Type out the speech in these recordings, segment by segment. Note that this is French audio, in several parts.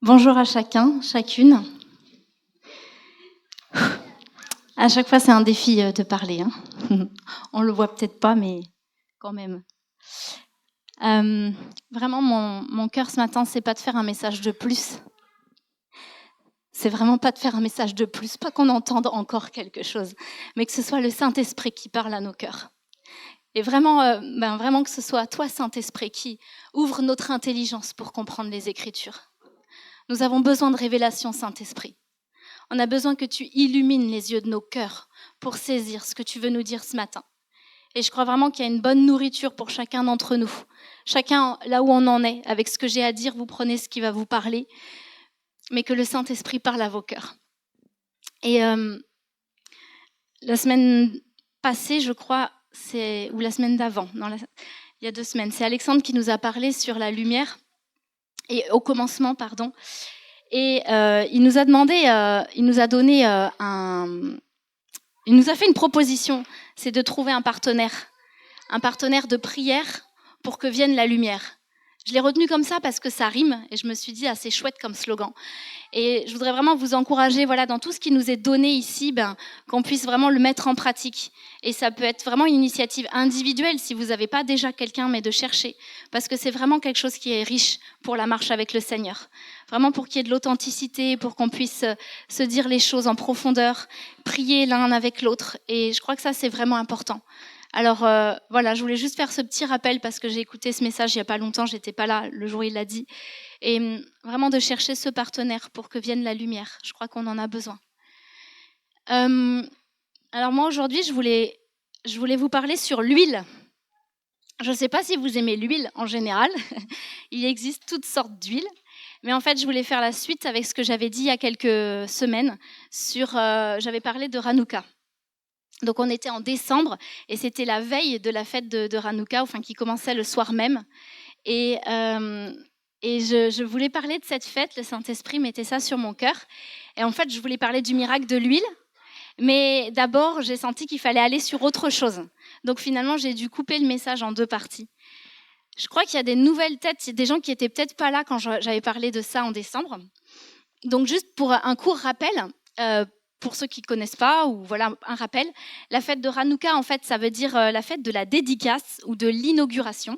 Bonjour à chacun, chacune. À chaque fois, c'est un défi de parler. On le voit peut-être pas, mais quand même. Vraiment, mon cœur ce matin, c'est pas de faire un message de plus. C'est vraiment pas de faire un message de plus, pas qu'on entende encore quelque chose, mais que ce soit le Saint-Esprit qui parle à nos cœurs. Et vraiment, vraiment que ce soit toi, Saint-Esprit, qui ouvre notre intelligence pour comprendre les Écritures. Nous avons besoin de révélation, Saint-Esprit. On a besoin que tu illumines les yeux de nos cœurs pour saisir ce que tu veux nous dire ce matin. Et je crois vraiment qu'il y a une bonne nourriture pour chacun d'entre nous. Chacun, là où on en est, avec ce que j'ai à dire, vous prenez ce qui va vous parler, mais que le Saint-Esprit parle à vos cœurs. Et la semaine passée, je crois, ou la semaine d'avant, il y a 2 semaines, c'est Alexandre qui nous a parlé sur la lumière, et au commencement, pardon. Et il nous a fait une proposition, c'est de trouver un partenaire de prière pour que vienne la lumière. Je l'ai retenu comme ça parce que ça rime et je me suis dit c'est chouette comme slogan. Et je voudrais vraiment vous encourager, dans tout ce qui nous est donné ici, qu'on puisse vraiment le mettre en pratique. Et ça peut être vraiment une initiative individuelle si vous n'avez pas déjà quelqu'un, mais de chercher. Parce que c'est vraiment quelque chose qui est riche pour la marche avec le Seigneur. Vraiment pour qu'il y ait de l'authenticité, pour qu'on puisse se dire les choses en profondeur, prier l'un avec l'autre. Et je crois que ça, c'est vraiment important. Alors je voulais juste faire ce petit rappel parce que j'ai écouté ce message il n'y a pas longtemps, j'étais pas là le jour où il l'a dit. Et vraiment de chercher ce partenaire pour que vienne la lumière. Je crois qu'on en a besoin. Alors moi aujourd'hui, je voulais vous parler sur l'huile. Je ne sais pas si vous aimez l'huile en général. Il existe toutes sortes d'huiles. Mais en fait, je voulais faire la suite avec ce que j'avais dit il y a quelques semaines. J'avais parlé de Hanouka. Donc on était en décembre et c'était la veille de la fête de Hanouka, qui commençait le soir même. Et je voulais parler de cette fête, le Saint-Esprit mettait ça sur mon cœur. Et en fait, je voulais parler du miracle de l'huile. Mais d'abord, j'ai senti qu'il fallait aller sur autre chose. Donc finalement, j'ai dû couper le message en 2 parties. Je crois qu'il y a des nouvelles têtes, des gens qui n'étaient peut-être pas là quand j'avais parlé de ça en décembre. Donc juste pour un court rappel, pour ceux qui ne connaissent pas, ou un rappel, la fête de Hanouka, en fait, ça veut dire la fête de la dédicace ou de l'inauguration.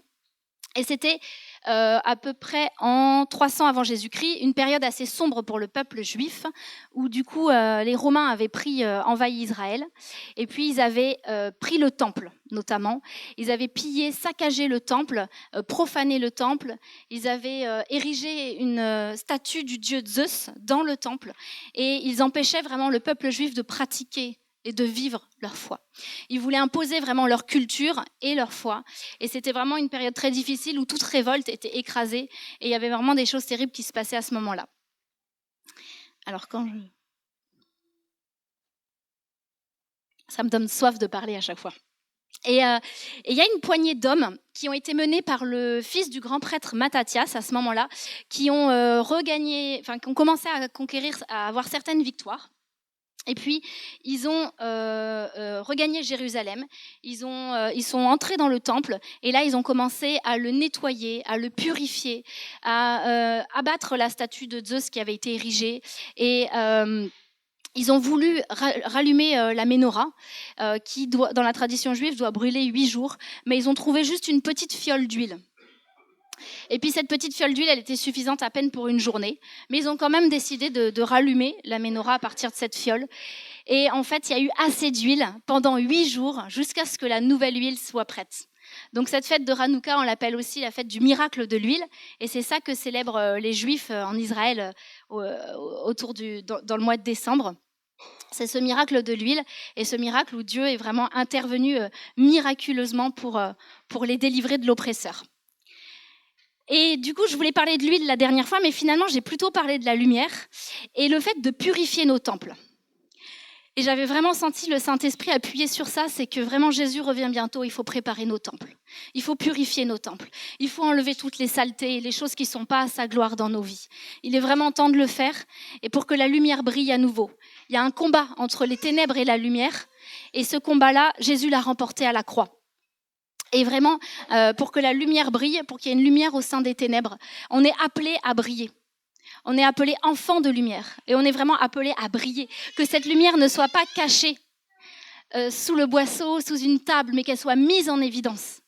Et c'était à peu près en 300 avant Jésus-Christ, une période assez sombre pour le peuple juif, où du coup les Romains avaient envahi Israël, et puis ils avaient pris le temple notamment. Ils avaient pillé, saccagé le temple, profané le temple. Ils avaient érigé une statue du dieu Zeus dans le temple, et ils empêchaient vraiment le peuple juif de pratiquer et de vivre leur foi. Ils voulaient imposer vraiment leur culture et leur foi. Et c'était vraiment une période très difficile où toute révolte était écrasée. Et il y avait vraiment des choses terribles qui se passaient à ce moment-là. Alors ça me donne soif de parler à chaque fois. Et il y a une poignée d'hommes qui ont été menés par le fils du grand prêtre Mattathias à ce moment-là, qui ont qui ont commencé à conquérir, à avoir certaines victoires. Et puis, ils ont regagné Jérusalem, ils sont entrés dans le temple, et là, ils ont commencé à le nettoyer, à le purifier, à abattre la statue de Zeus qui avait été érigée, et ils ont voulu rallumer la menorah, qui, dans la tradition juive, doit brûler 8 jours, mais ils ont trouvé juste une petite fiole d'huile. Et puis cette petite fiole d'huile, elle était suffisante à peine pour une journée. Mais ils ont quand même décidé de rallumer la menorah à partir de cette fiole. Et en fait, il y a eu assez d'huile pendant 8 jours jusqu'à ce que la nouvelle huile soit prête. Donc cette fête de Hanouka, on l'appelle aussi la fête du miracle de l'huile. Et c'est ça que célèbrent les Juifs en Israël dans le mois de décembre. C'est ce miracle de l'huile et ce miracle où Dieu est vraiment intervenu miraculeusement pour les délivrer de l'oppresseur. Et du coup, je voulais parler de l'huile la dernière fois, mais finalement, j'ai plutôt parlé de la lumière et le fait de purifier nos temples. Et j'avais vraiment senti le Saint-Esprit appuyer sur ça, c'est que vraiment Jésus revient bientôt, il faut préparer nos temples. Il faut purifier nos temples. Il faut enlever toutes les saletés, les choses qui ne sont pas à sa gloire dans nos vies. Il est vraiment temps de le faire et pour que la lumière brille à nouveau. Il y a un combat entre les ténèbres et la lumière et ce combat-là, Jésus l'a remporté à la croix. Et vraiment, pour que la lumière brille, pour qu'il y ait une lumière au sein des ténèbres, on est appelé à briller. On est appelé enfant de lumière et on est vraiment appelé à briller. Que cette lumière ne soit pas cachée sous le boisseau, sous une table, mais qu'elle soit mise en évidence.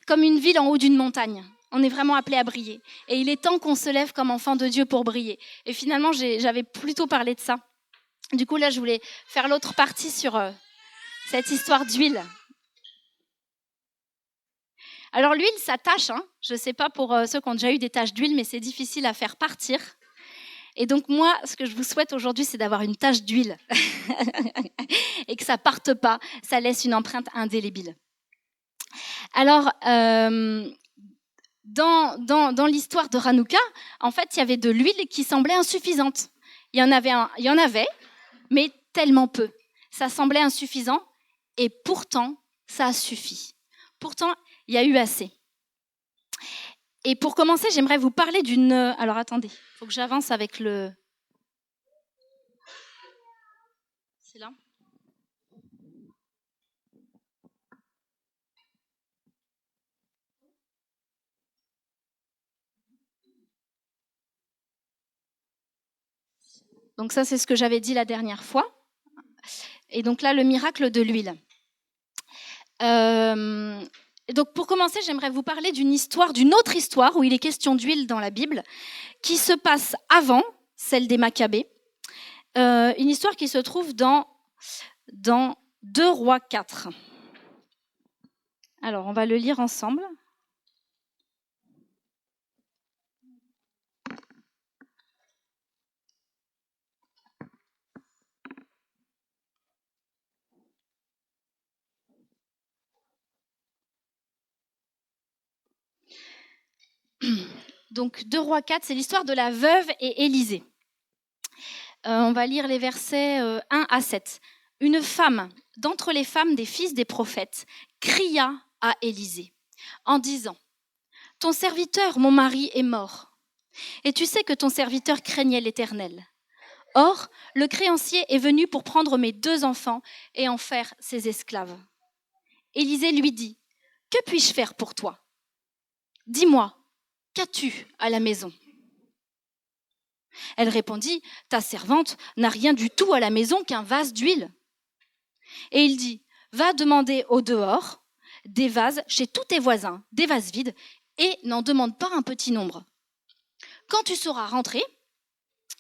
Comme une ville en haut d'une montagne. On est vraiment appelé à briller. Et il est temps qu'on se lève comme enfant de Dieu pour briller. Et finalement, j'avais plutôt parlé de ça. Du coup, là, je voulais faire l'autre partie sur cette histoire d'huile. Alors l'huile, ça tâche. Je ne sais pas pour ceux qui ont déjà eu des taches d'huile, mais c'est difficile à faire partir. Et donc moi, ce que je vous souhaite aujourd'hui, c'est d'avoir une tache d'huile et que ça parte pas, ça laisse une empreinte indélébile. Alors, dans l'histoire de Hanouka, en fait, il y avait de l'huile qui semblait insuffisante. Il y en avait, mais tellement peu. Ça semblait insuffisant et pourtant, ça a suffi. Pourtant, il y a eu assez. Et pour commencer, j'aimerais vous parler d'une... Alors attendez, il faut que j'avance avec le... C'est là ? Donc ça, c'est ce que j'avais dit la dernière fois. Et donc là, le miracle de l'huile. Donc pour commencer, j'aimerais vous parler d'une autre histoire où il est question d'huile dans la Bible, qui se passe avant celle des Maccabées. Une histoire qui se trouve dans 2 Rois 4. Alors, on va le lire ensemble. Donc 2 Rois 4, c'est l'histoire de la veuve et Élisée. On va lire les versets 1 à 7. Une femme d'entre les femmes des fils des prophètes cria à Élisée en disant : « Ton serviteur, mon mari, est mort. Et tu sais que ton serviteur craignait l'Éternel. Or, le créancier est venu pour prendre mes 2 enfants et en faire ses esclaves. » Élisée lui dit : « Que puis-je faire pour toi ? Dis-moi, qu'as-tu à la maison ? » Elle répondit : « Ta servante n'a rien du tout à la maison qu'un vase d'huile. » Et il dit : « Va demander au dehors des vases chez tous tes voisins, des vases vides, et n'en demande pas un petit nombre. Quand tu seras rentré,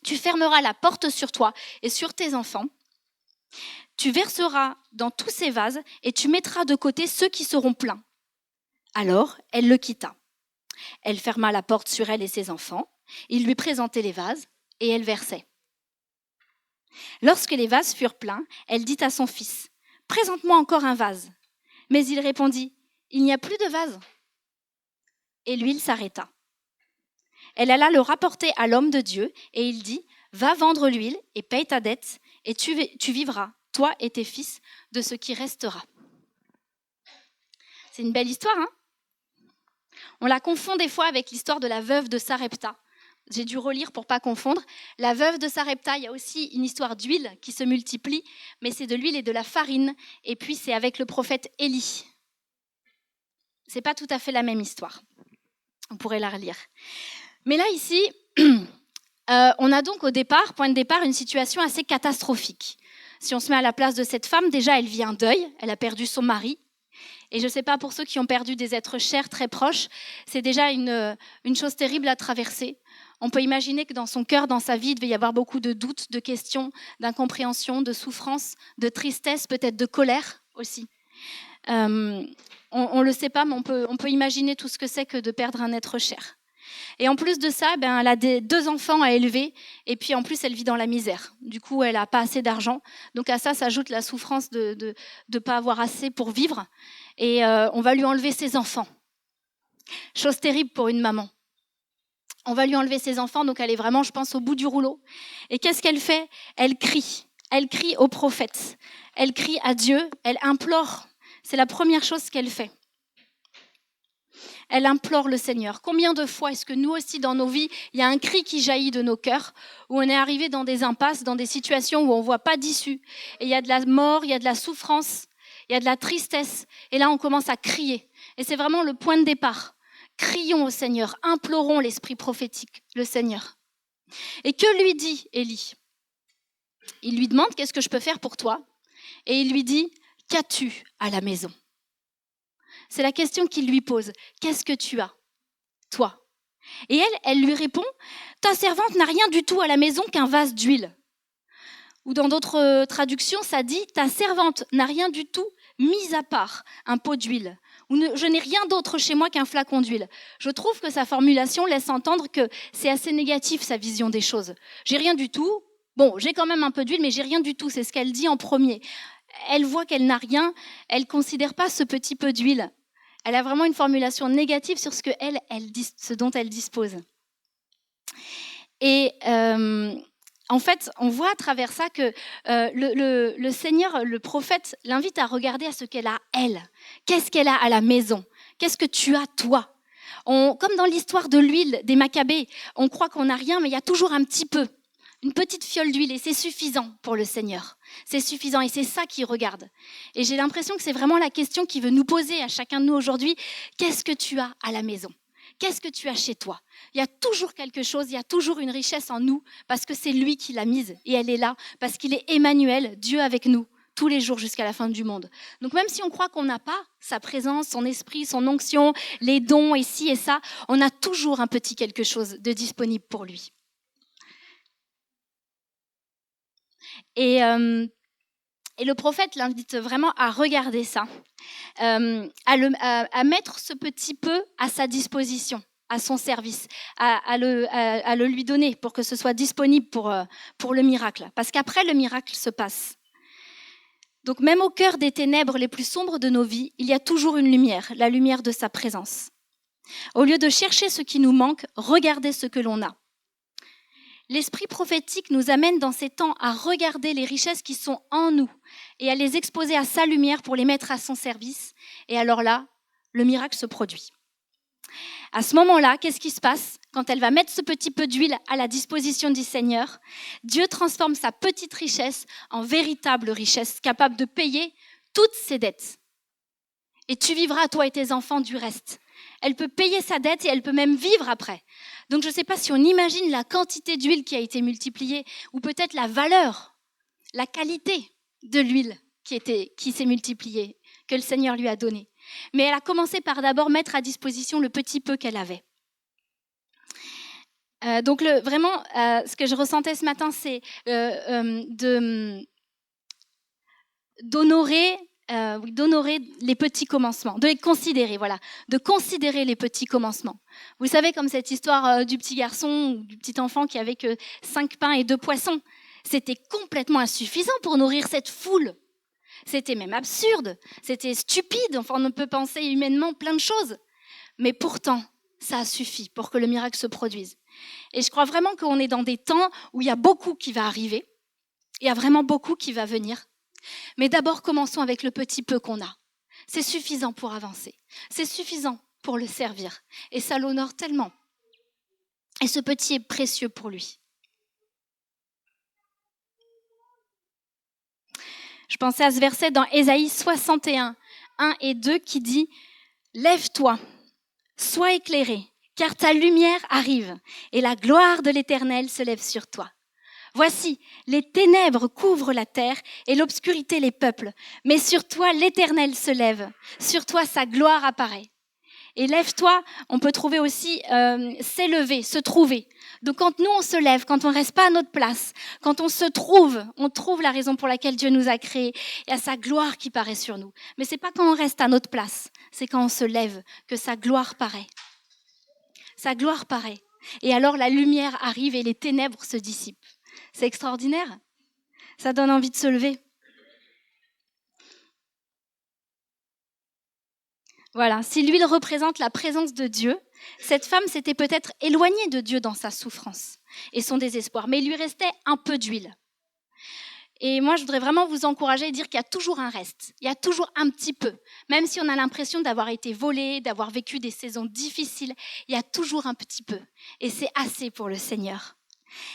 tu fermeras la porte sur toi et sur tes enfants. Tu verseras dans tous ces vases et tu mettras de côté ceux qui seront pleins. » Alors elle le quitta. Elle ferma la porte sur elle et ses enfants. Il lui présentait les vases et elle versait. Lorsque les vases furent pleins, elle dit à son fils : « Présente-moi encore un vase. » Mais il répondit : « Il n'y a plus de vase. » Et l'huile s'arrêta. Elle alla le rapporter à l'homme de Dieu et il dit : « Va vendre l'huile et paye ta dette et tu vivras, toi et tes fils, de ce qui restera. » C'est une belle histoire, hein ? On la confond des fois avec l'histoire de la veuve de Sarepta. J'ai dû relire pour ne pas confondre. La veuve de Sarepta, il y a aussi une histoire d'huile qui se multiplie, mais c'est de l'huile et de la farine. Et puis c'est avec le prophète Élie. Ce n'est pas tout à fait la même histoire. On pourrait la relire. Mais là, ici, on a donc point de départ, une situation assez catastrophique. Si on se met à la place de cette femme, déjà, elle vit un deuil. Elle a perdu son mari. Et je ne sais pas, pour ceux qui ont perdu des êtres chers très proches, c'est déjà une chose terrible à traverser. On peut imaginer que dans son cœur, dans sa vie, il devait y avoir beaucoup de doutes, de questions, d'incompréhension, de souffrance, de tristesse, peut-être de colère aussi. On ne le sait pas, mais on peut imaginer tout ce que c'est que de perdre un être cher. Et en plus de ça, elle a 2 enfants à élever, et puis en plus, elle vit dans la misère. Du coup, elle n'a pas assez d'argent. Donc à ça s'ajoute la souffrance de ne pas avoir assez pour vivre. Et on va lui enlever ses enfants. Chose terrible pour une maman. On va lui enlever ses enfants, donc elle est vraiment, je pense, au bout du rouleau. Et qu'est-ce qu'elle fait ? Elle crie. Elle crie au prophète. Elle crie à Dieu. Elle implore. C'est la première chose qu'elle fait. Elle implore le Seigneur. Combien de fois est-ce que nous aussi, dans nos vies, il y a un cri qui jaillit de nos cœurs, où on est arrivé dans des impasses, dans des situations où on ne voit pas d'issue. Et il y a de la mort, il y a de la souffrance, il y a de la tristesse. Et là, on commence à crier. Et c'est vraiment le point de départ. Crions au Seigneur, implorons l'esprit prophétique, le Seigneur. Et que lui dit Élie? Il lui demande, qu'est-ce que je peux faire pour toi? Et il lui dit, qu'as-tu à la maison? C'est la question qu'il lui pose. Qu'est-ce que tu as, toi? Et elle lui répond, ta servante n'a rien du tout à la maison qu'un vase d'huile. Ou dans d'autres traductions, ça dit, ta servante n'a rien du tout, mis à part un pot d'huile. Ou je n'ai rien d'autre chez moi qu'un flacon d'huile. Je trouve que sa formulation laisse entendre que c'est assez négatif, sa vision des choses. J'ai rien du tout. Bon, j'ai quand même un peu d'huile, mais j'ai rien du tout. C'est ce qu'elle dit en premier. Elle voit qu'elle n'a rien. Elle ne considère pas ce petit peu d'huile. Elle a vraiment une formulation négative sur ce dont elle dispose. Et en fait, on voit à travers ça que le Seigneur, le prophète, l'invite à regarder à ce qu'elle a, elle. Qu'est-ce qu'elle a à la maison? Qu'est-ce que tu as, toi? Comme dans l'histoire de l'huile des Maccabées, on croit qu'on n'a rien, mais il y a toujours un petit peu. Une petite fiole d'huile, et c'est suffisant pour le Seigneur. C'est suffisant, et c'est ça qu'il regarde. Et j'ai l'impression que c'est vraiment la question qu'il veut nous poser à chacun de nous aujourd'hui. Qu'est-ce que tu as à la maison? Qu'est-ce que tu as chez toi? Il y a toujours quelque chose, il y a toujours une richesse en nous, parce que c'est lui qui l'a mise, et elle est là, parce qu'il est Emmanuel, Dieu avec nous, tous les jours jusqu'à la fin du monde. Donc même si on croit qu'on n'a pas sa présence, son esprit, son onction, les dons, et ci et ça, on a toujours un petit quelque chose de disponible pour lui. Et le prophète l'invite vraiment à regarder ça, à mettre ce petit peu à sa disposition, à son service, à le lui donner pour que ce soit disponible pour le miracle. Parce qu'après, le miracle se passe. Donc même au cœur des ténèbres les plus sombres de nos vies, il y a toujours une lumière, la lumière de sa présence. Au lieu de chercher ce qui nous manque, regardez ce que l'on a. L'esprit prophétique nous amène dans ces temps à regarder les richesses qui sont en nous et à les exposer à sa lumière pour les mettre à son service. Et alors là, le miracle se produit. À ce moment-là, qu'est-ce qui se passe? Quand elle va mettre ce petit peu d'huile à la disposition du Seigneur, Dieu transforme sa petite richesse en véritable richesse, capable de payer toutes ses dettes. Et tu vivras, toi et tes enfants, du reste. Elle peut payer sa dette et elle peut même vivre après. Donc je ne sais pas si on imagine la quantité d'huile qui a été multipliée, ou peut-être la valeur, la qualité de l'huile qui s'est multipliée, que le Seigneur lui a donnée. Mais elle a commencé par d'abord mettre à disposition le petit peu qu'elle avait. Donc vraiment, ce que je ressentais ce matin, c'est d'honorer les petits commencements, de les considérer, voilà, de considérer les petits commencements. Vous savez, comme cette histoire du petit garçon ou du petit enfant qui avait que 5 pains et 2 poissons. C'était complètement insuffisant pour nourrir cette foule. C'était même absurde, c'était stupide, enfin on peut penser humainement plein de choses. Mais pourtant, ça a suffi pour que le miracle se produise. Et je crois vraiment qu'on est dans des temps où il y a beaucoup qui va arriver, il y a vraiment beaucoup qui va venir. Mais d'abord, commençons avec le petit peu qu'on a. C'est suffisant pour avancer. C'est suffisant pour le servir. Et ça l'honore tellement. Et ce petit est précieux pour lui. Je pensais à ce verset dans Ésaïe 61, 1 et 2 qui dit « Lève-toi, sois éclairé, car ta lumière arrive, et la gloire de l'Éternel se lève sur toi. » Voici, les ténèbres couvrent la terre et l'obscurité les peuples. Mais sur toi, l'Éternel se lève. Sur toi, sa gloire apparaît. Et lève-toi, on peut trouver aussi s'élever, se trouver. Donc quand nous, on se lève, quand on ne reste pas à notre place, quand on se trouve, on trouve la raison pour laquelle Dieu nous a créés. Il y a sa gloire qui paraît sur nous. Mais ce n'est pas quand on reste à notre place, c'est quand on se lève que sa gloire paraît. Sa gloire paraît. Et alors la lumière arrive et les ténèbres se dissipent. C'est extraordinaire. Ça donne envie de se lever. Voilà, si l'huile représente la présence de Dieu, cette femme s'était peut-être éloignée de Dieu dans sa souffrance et son désespoir, mais il lui restait un peu d'huile. Et moi, je voudrais vraiment vous encourager et dire qu'il y a toujours un reste, il y a toujours un petit peu. Même si on a l'impression d'avoir été volé, d'avoir vécu des saisons difficiles, il y a toujours un petit peu. Et c'est assez pour le Seigneur.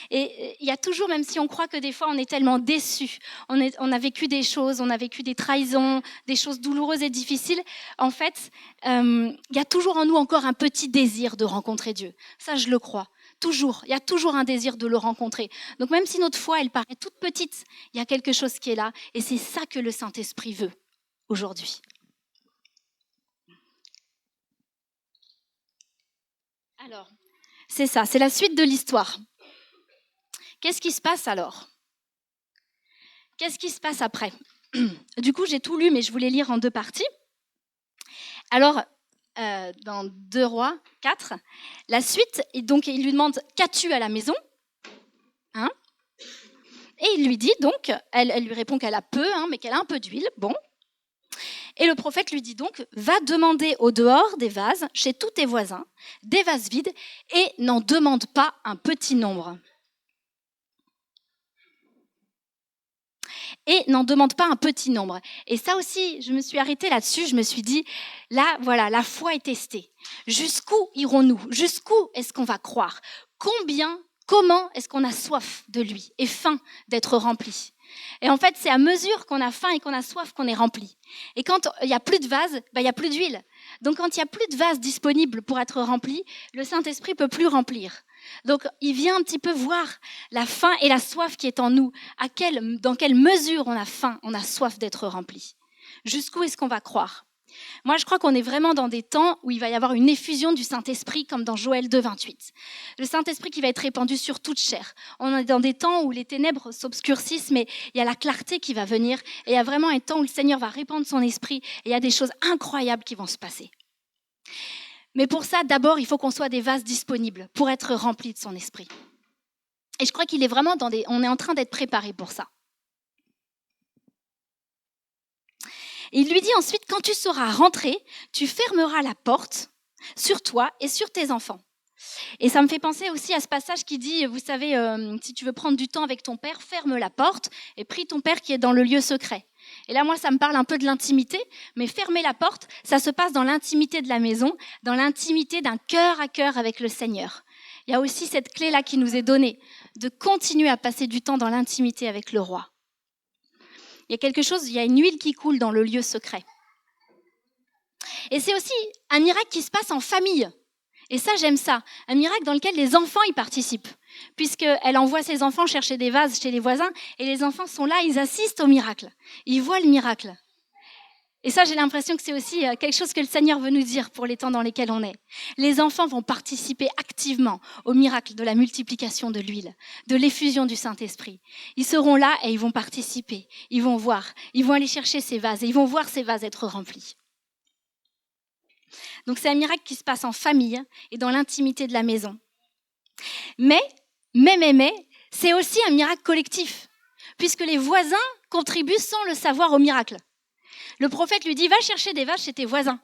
Et il y a toujours, même si on croit que des fois on est tellement déçus, on a vécu des choses, on a vécu des trahisons, des choses douloureuses et difficiles, en fait, il y a toujours en nous encore un petit désir de rencontrer Dieu. Ça, je le crois. Toujours. Il y a toujours un désir de le rencontrer. Donc même si notre foi, elle paraît toute petite, il y a quelque chose qui est là. Et c'est ça que le Saint-Esprit veut aujourd'hui. Alors, c'est ça, c'est la suite de l'histoire. Qu'est-ce qui se passe alors? Qu'est-ce qui se passe après? Du coup, j'ai tout lu, mais je voulais lire en 2 parties. Alors, dans 2 Rois 4, la suite, et donc il lui demande « Qu'as-tu à la maison ?» Hein? Et il lui dit donc, elle lui répond qu'elle a peu, mais qu'elle a un peu d'huile. Bon. Et le prophète lui dit donc « Va demander au dehors des vases, chez tous tes voisins, des vases vides, et n'en demande pas un petit nombre. » Et n'en demande pas un petit nombre. Et ça aussi, je me suis arrêtée là-dessus, je me suis dit, là, voilà, la foi est testée. Jusqu'où irons-nous? Jusqu'où est-ce qu'on va croire? Comment est-ce qu'on a soif de lui et faim d'être rempli? Et en fait, c'est à mesure qu'on a faim et qu'on a soif qu'on est rempli. Et quand il n'y a plus de vase, il n'y a plus d'huile. Donc quand il n'y a plus de vase disponible pour être rempli, le Saint-Esprit ne peut plus remplir. Donc il vient un petit peu voir la faim et la soif qui est en nous. Dans quelle mesure on a faim, on a soif d'être rempli. Jusqu'où est-ce qu'on va croire? Moi, je crois qu'on est vraiment dans des temps où il va y avoir une effusion du Saint-Esprit, comme dans Joël 2,28. Le Saint-Esprit qui va être répandu sur toute chair. On est dans des temps où les ténèbres s'obscurcissent, mais il y a la clarté qui va venir. Et il y a vraiment un temps où le Seigneur va répandre son esprit. Et il y a des choses incroyables qui vont se passer. Mais pour ça, d'abord, il faut qu'on soit des vases disponibles pour être remplis de son esprit. Et je crois qu'il est vraiment on est en train d'être préparé pour ça. Et il lui dit ensuite, quand tu seras rentré, tu fermeras la porte sur toi et sur tes enfants. Et ça me fait penser aussi à ce passage qui dit, vous savez, si tu veux prendre du temps avec ton père, ferme la porte et prie ton père qui est dans le lieu secret. Et là, moi, ça me parle un peu de l'intimité, mais fermer la porte, ça se passe dans l'intimité de la maison, dans l'intimité d'un cœur à cœur avec le Seigneur. Il y a aussi cette clé-là qui nous est donnée, de continuer à passer du temps dans l'intimité avec le roi. Il y a quelque chose, il y a une huile qui coule dans le lieu secret. Et c'est aussi un miracle qui se passe en famille. Et ça, j'aime ça. Un miracle dans lequel les enfants y participent. Puisqu'elle envoie ses enfants chercher des vases chez les voisins, et les enfants sont là, ils assistent au miracle. Ils voient le miracle. Et ça, j'ai l'impression que c'est aussi quelque chose que le Seigneur veut nous dire pour les temps dans lesquels on est. Les enfants vont participer activement au miracle de la multiplication de l'huile, de l'effusion du Saint-Esprit. Ils seront là et ils vont participer. Ils vont voir, ils vont aller chercher ces vases et ils vont voir ces vases être remplis. Donc c'est un miracle qui se passe en famille et dans l'intimité de la maison. Mais, c'est aussi un miracle collectif, puisque les voisins contribuent sans le savoir au miracle. Le prophète lui dit, va chercher des vaches chez tes voisins.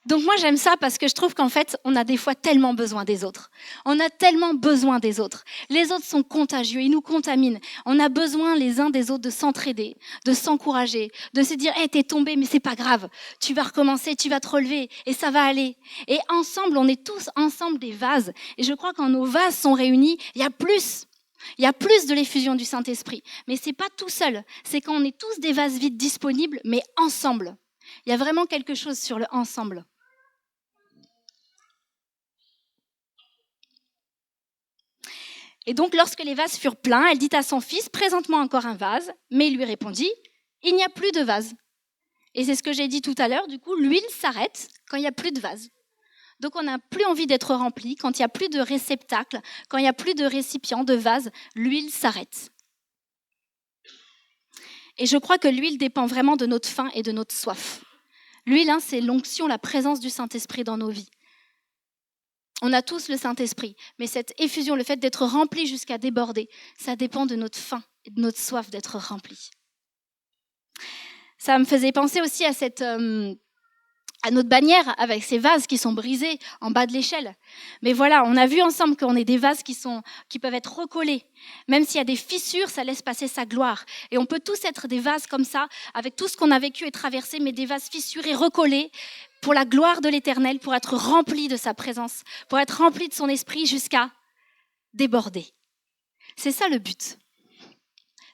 Donc moi j'aime ça parce que je trouve qu'en fait, on a des fois tellement besoin des autres. On a tellement besoin des autres. Les autres sont contagieux, ils nous contaminent. On a besoin les uns des autres de s'entraider, de s'encourager, de se dire, hey, t'es tombé, mais c'est pas grave. Tu vas recommencer, tu vas te relever et ça va aller. Et ensemble, on est tous ensemble des vases. Et je crois que quand nos vases sont réunis, il y a plus. Il y a plus de l'effusion du Saint-Esprit. Mais c'est pas tout seul. C'est quand on est tous des vases vides disponibles, mais ensemble. Il y a vraiment quelque chose sur le ensemble. Et donc, lorsque les vases furent pleins, elle dit à son fils, présente-moi encore un vase. Mais il lui répondit, il n'y a plus de vase. Et c'est ce que j'ai dit tout à l'heure, du coup, l'huile s'arrête quand il n'y a plus de vase. Donc, on n'a plus envie d'être rempli. Quand il n'y a plus de réceptacle, quand il n'y a plus de récipient, de vase, l'huile s'arrête. Et je crois que l'huile dépend vraiment de notre faim et de notre soif. L'huile, c'est l'onction, la présence du Saint-Esprit dans nos vies. On a tous le Saint-Esprit, mais cette effusion, le fait d'être rempli jusqu'à déborder, ça dépend de notre faim et de notre soif d'être rempli. Ça me faisait penser aussi à notre bannière avec ces vases qui sont brisés en bas de l'échelle. Mais voilà, on a vu ensemble qu'on est des vases qui peuvent être recollés. Même s'il y a des fissures, ça laisse passer sa gloire. Et on peut tous être des vases comme ça, avec tout ce qu'on a vécu et traversé, mais des vases fissurés, recollés, pour la gloire de l'Éternel, pour être remplis de sa présence, pour être remplis de son esprit jusqu'à déborder. C'est ça le but.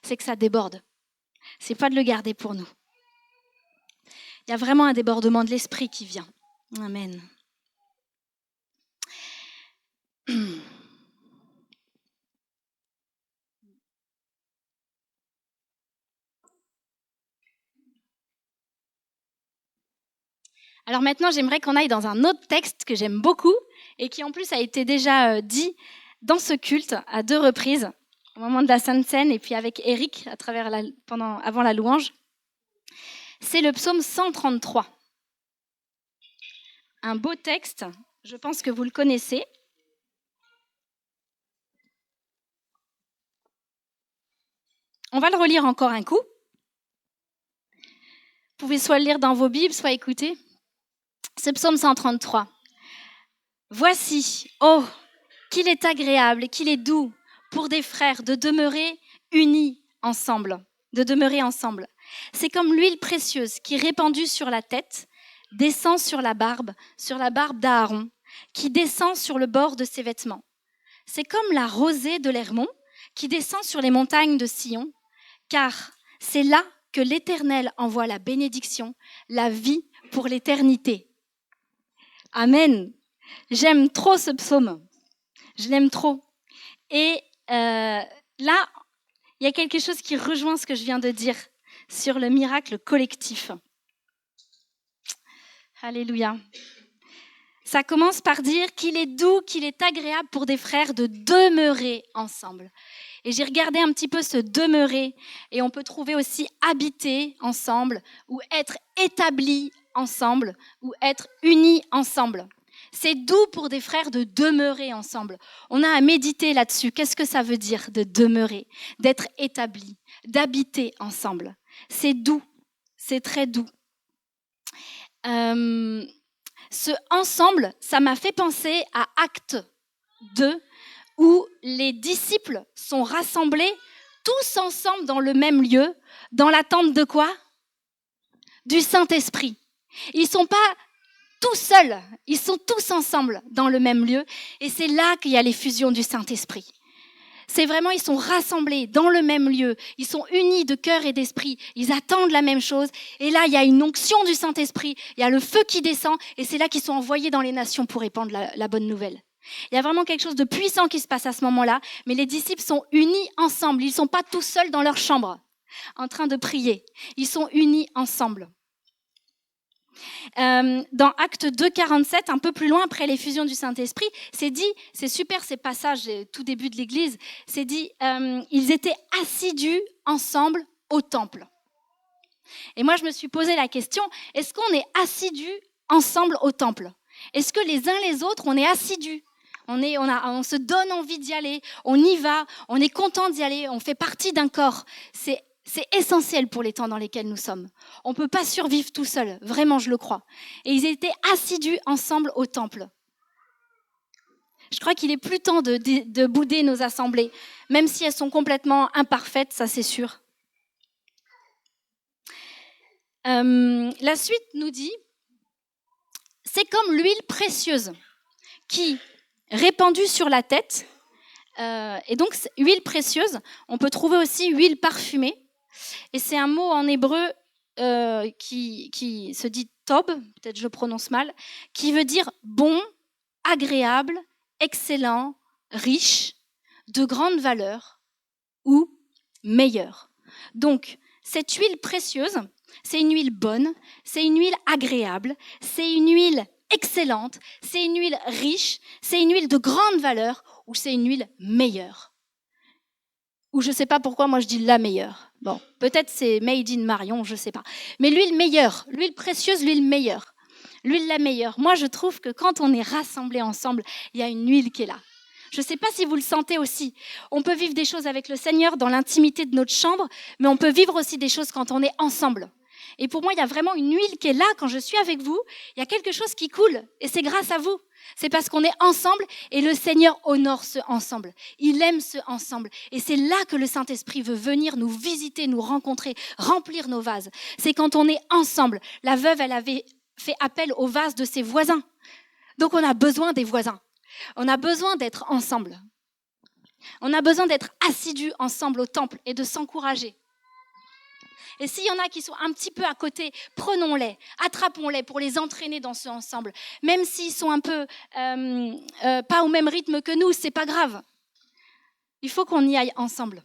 C'est que ça déborde. C'est pas de le garder pour nous. Il y a vraiment un débordement de l'esprit qui vient. Amen. Alors maintenant, j'aimerais qu'on aille dans un autre texte que j'aime beaucoup et qui en plus a été déjà dit dans ce culte à 2 reprises, au moment de la Sainte Seine et puis avec Eric avant la louange. C'est le psaume 133. Un beau texte, je pense que vous le connaissez. On va le relire encore un coup. Vous pouvez soit le lire dans vos Bibles, soit écouter. C'est psaume 133. Voici, oh, qu'il est agréable et qu'il est doux pour des frères de demeurer unis ensemble, de demeurer ensemble. C'est comme l'huile précieuse qui, répandue sur la tête, descend sur la barbe d'Aaron, qui descend sur le bord de ses vêtements. C'est comme la rosée de l'Hermon qui descend sur les montagnes de Sion, car c'est là que l'Éternel envoie la bénédiction, la vie pour l'éternité. Amen. J'aime trop ce psaume. Je l'aime trop. Et là, il y a quelque chose qui rejoint ce que je viens de dire sur le miracle collectif. Alléluia. Ça commence par dire qu'il est doux, qu'il est agréable pour des frères de demeurer ensemble. Et j'ai regardé un petit peu ce demeurer, et on peut trouver aussi habiter ensemble, ou être établi ensemble, ou être unis ensemble. C'est doux pour des frères de demeurer ensemble. On a à méditer là-dessus. Qu'est-ce que ça veut dire de demeurer, d'être établi, d'habiter ensemble? C'est doux, c'est très doux. Ce ensemble, ça m'a fait penser à Actes 2, où les disciples sont rassemblés tous ensemble dans le même lieu, dans l'attente de quoi? Du Saint-Esprit. Ils ne sont pas tout seuls, ils sont tous ensemble dans le même lieu, et c'est là qu'il y a l'effusion du Saint-Esprit. C'est vraiment, ils sont rassemblés dans le même lieu, ils sont unis de cœur et d'esprit, ils attendent la même chose, et là il y a une onction du Saint-Esprit, il y a le feu qui descend, et c'est là qu'ils sont envoyés dans les nations pour répandre la bonne nouvelle. Il y a vraiment quelque chose de puissant qui se passe à ce moment-là, mais les disciples sont unis ensemble, ils ne sont pas tous seuls dans leur chambre, en train de prier, ils sont unis ensemble. Dans Actes 2, 47, un peu plus loin, après l'effusion du Saint-Esprit, c'est dit, c'est super ces passages, tout début de l'Église, c'est dit, ils étaient assidus ensemble au temple. Et moi, je me suis posé la question, est-ce qu'on est assidus ensemble au temple? Est-ce que les uns les autres, on est assidus? On se donne envie d'y aller, on y va, on est content d'y aller, on fait partie d'un corps. C'est essentiel pour les temps dans lesquels nous sommes. On ne peut pas survivre tout seul, vraiment je le crois. Et ils étaient assidus ensemble au temple. Je crois qu'il est plus temps de bouder nos assemblées, même si elles sont complètement imparfaites, ça c'est sûr. La suite nous dit, c'est comme l'huile précieuse qui, répandue sur la tête, et donc huile précieuse, on peut trouver aussi huile parfumée. Et c'est un mot en hébreu qui se dit tob, peut-être je prononce mal, qui veut dire bon, agréable, excellent, riche, de grande valeur ou meilleur. Donc, cette huile précieuse, c'est une huile bonne, c'est une huile agréable, c'est une huile excellente, c'est une huile riche, c'est une huile de grande valeur ou c'est une huile meilleure. Ou je ne sais pas pourquoi moi je dis la meilleure. Bon, peut-être c'est made in Marion, je ne sais pas. Mais l'huile meilleure, l'huile précieuse, l'huile meilleure. L'huile la meilleure. Moi je trouve que quand on est rassemblés ensemble, il y a une huile qui est là. Je ne sais pas si vous le sentez aussi. On peut vivre des choses avec le Seigneur dans l'intimité de notre chambre, mais on peut vivre aussi des choses quand on est ensemble. Et pour moi, il y a vraiment une huile qui est là quand je suis avec vous. Il y a quelque chose qui coule et c'est grâce à vous. C'est parce qu'on est ensemble et le Seigneur honore ce ensemble. Il aime ce ensemble. Et c'est là que le Saint-Esprit veut venir nous visiter, nous rencontrer, remplir nos vases. C'est quand on est ensemble. La veuve, elle avait fait appel aux vases de ses voisins. Donc on a besoin des voisins. On a besoin d'être ensemble. On a besoin d'être assidus ensemble au temple et de s'encourager. Et s'il y en a qui sont un petit peu à côté, prenons-les, attrapons-les pour les entraîner dans ce ensemble. Même s'ils sont un peu pas au même rythme que nous, c'est pas grave. Il faut qu'on y aille ensemble.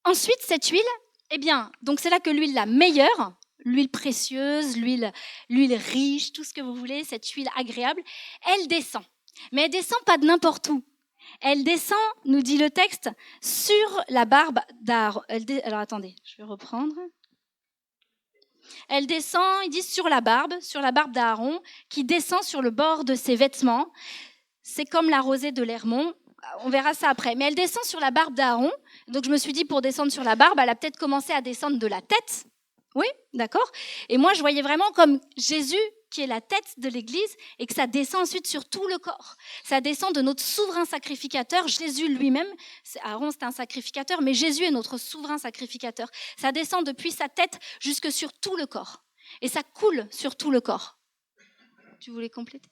Ensuite, cette huile, eh bien, donc c'est là que l'huile la meilleure, l'huile précieuse, l'huile riche, tout ce que vous voulez, cette huile agréable, elle descend. Mais elle descend pas de n'importe où. Elle descend, nous dit le texte, sur la barbe d'Aaron. Alors attendez, je vais reprendre. Elle descend, ils disent sur la barbe d'Aaron, qui descend sur le bord de ses vêtements. C'est comme la rosée de l'Hermon. On verra ça après. Mais elle descend sur la barbe d'Aaron. Donc je me suis dit, pour descendre sur la barbe, elle a peut-être commencé à descendre de la tête. Oui, d'accord. Et moi, je voyais vraiment comme Jésus, qui est la tête de l'Église, et que ça descend ensuite sur tout le corps. Ça descend de notre souverain sacrificateur, Jésus lui-même. Aaron, c'était un sacrificateur, mais Jésus est notre souverain sacrificateur. Ça descend depuis sa tête jusque sur tout le corps. Et ça coule sur tout le corps. Tu voulais compléter ?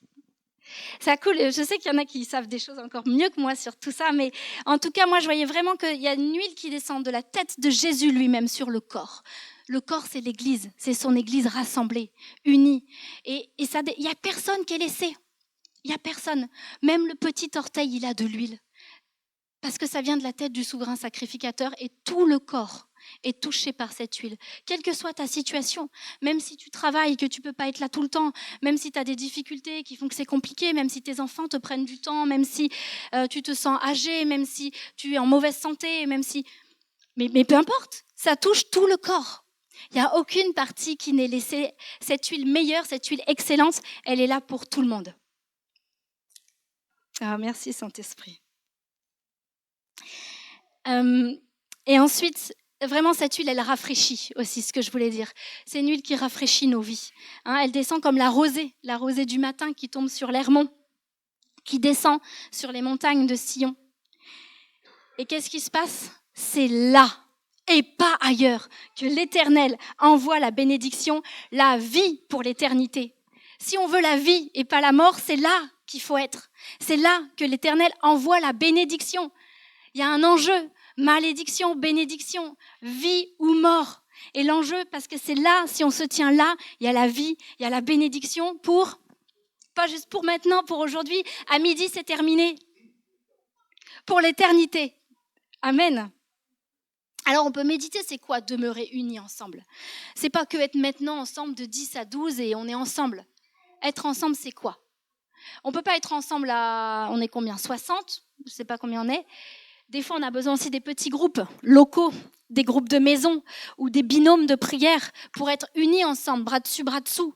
Ça coule. Je sais qu'il y en a qui savent des choses encore mieux que moi sur tout ça, mais en tout cas, moi, je voyais vraiment qu'il y a une huile qui descend de la tête de Jésus lui-même sur le corps. Le corps, c'est l'Église, c'est son Église rassemblée, unie. Et ça, il n'y a personne qui est laissé. Il n'y a personne. Même le petit orteil, il a de l'huile. Parce que ça vient de la tête du souverain sacrificateur et tout le corps est touché par cette huile. Quelle que soit ta situation, même si tu travailles, que tu ne peux pas être là tout le temps, même si tu as des difficultés qui font que c'est compliqué, même si tes enfants te prennent du temps, même si tu te sens âgé, même si tu es en mauvaise santé, même si... Mais peu importe, ça touche tout le corps. Il n'y a aucune partie qui n'est laissée. Cette huile meilleure, cette huile excellente, elle est là pour tout le monde. Ah, merci Saint-Esprit. Et ensuite, vraiment cette huile, elle rafraîchit aussi, ce que je voulais dire. C'est une huile qui rafraîchit nos vies. Elle descend comme la rosée du matin qui tombe sur l'Hermon, qui descend sur les montagnes de Sion. Et qu'est-ce qui se passe ? C'est là, et pas ailleurs, que l'Éternel envoie la bénédiction, la vie pour l'éternité. Si on veut la vie et pas la mort, c'est là qu'il faut être. C'est là que l'Éternel envoie la bénédiction. Il y a un enjeu, malédiction, bénédiction, vie ou mort. Et l'enjeu, parce que c'est là, si on se tient là, il y a la vie, il y a la bénédiction pas juste pour maintenant, pour aujourd'hui, à midi c'est terminé. Pour l'éternité. Amen. Alors on peut méditer, c'est quoi demeurer unis ensemble ? C'est pas que être maintenant ensemble de 10 à 12 et on est ensemble. Être ensemble, c'est quoi ? On peut pas être ensemble on est combien ? 60 ? Je sais pas combien on est. Des fois, on a besoin aussi des petits groupes locaux, des groupes de maison ou des binômes de prière pour être unis ensemble, bras dessus, bras dessous.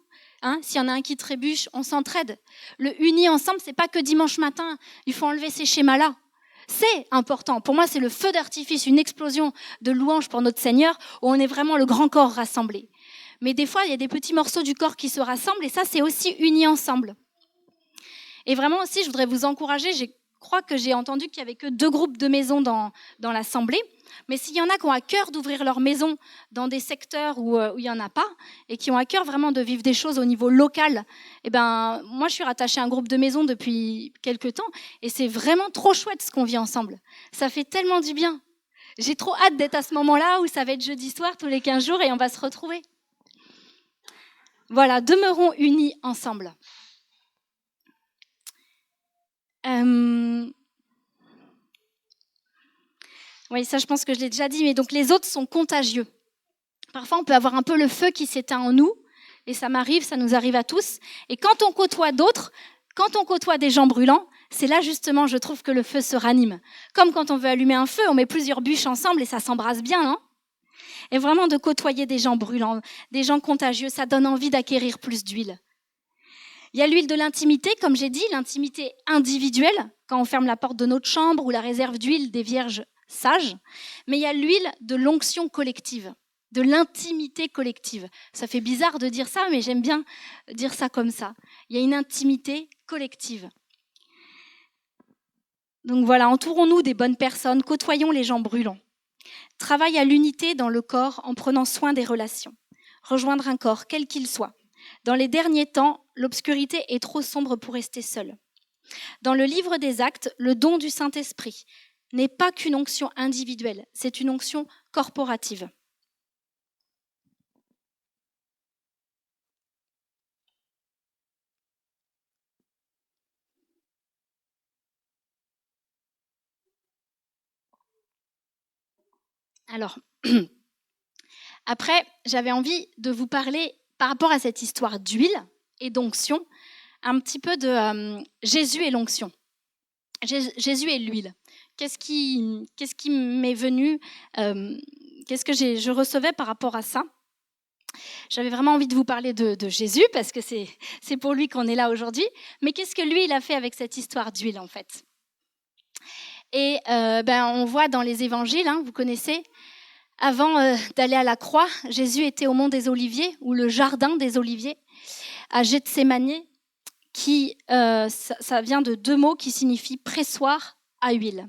S'il y en a un qui trébuche, on s'entraide. Le unis ensemble, c'est pas que dimanche matin, il faut enlever ces schémas-là. C'est important. Pour moi, c'est le feu d'artifice, une explosion de louanges pour notre Seigneur, où on est vraiment le grand corps rassemblé. Mais des fois, il y a des petits morceaux du corps qui se rassemblent, et ça, c'est aussi unis ensemble. Et vraiment aussi, je voudrais vous encourager, je crois que j'ai entendu qu'il n'y avait que 2 groupes de maisons dans l'Assemblée, mais s'il y en a qui ont à cœur d'ouvrir leur maison dans des secteurs où il n'y en a pas, et qui ont à cœur vraiment de vivre des choses au niveau local, moi je suis rattachée à un groupe de maison depuis quelques temps, et c'est vraiment trop chouette ce qu'on vit ensemble. Ça fait tellement du bien. J'ai trop hâte d'être à ce moment-là où ça va être jeudi soir tous les 15 jours et on va se retrouver. Voilà, demeurons unis ensemble. Oui, ça je pense que je l'ai déjà dit, mais donc les autres sont contagieux. Parfois on peut avoir un peu le feu qui s'éteint en nous, et ça nous arrive à tous. Et quand on côtoie d'autres, quand on côtoie des gens brûlants, c'est là justement, je trouve, que le feu se ranime. Comme quand on veut allumer un feu, on met plusieurs bûches ensemble et ça s'embrasse bien, non ? Et vraiment de côtoyer des gens brûlants, des gens contagieux, ça donne envie d'acquérir plus d'huile. Il y a l'huile de l'intimité, comme j'ai dit, l'intimité individuelle, quand on ferme la porte de notre chambre ou la réserve d'huile des vierges sages. Mais il y a l'huile de l'onction collective, de l'intimité collective. Ça fait bizarre de dire ça, mais j'aime bien dire ça comme ça. Il y a une intimité collective. Donc voilà, entourons-nous des bonnes personnes, côtoyons les gens brûlants. Travaille à l'unité dans le corps en prenant soin des relations. Rejoindre un corps, quel qu'il soit. Dans les derniers temps, l'obscurité est trop sombre pour rester seule. Dans le livre des Actes, le don du Saint-Esprit n'est pas qu'une onction individuelle, c'est une onction corporative. Alors, après, j'avais envie de vous parler, par rapport à cette histoire d'huile et d'onction, un petit peu de Jésus et l'onction. Jésus et l'huile. Qu'est-ce qui m'est venu qu'est-ce que je recevais par rapport à ça? J'avais vraiment envie de vous parler de Jésus, parce que c'est pour lui qu'on est là aujourd'hui. Mais qu'est-ce que lui, il a fait avec cette histoire d'huile, en fait? Et on voit dans les évangiles, vous connaissez, avant d'aller à la croix, Jésus était au mont des Oliviers, ou le jardin des Oliviers, à Gethsémani, qui, ça vient de deux mots qui signifient pressoir à huile.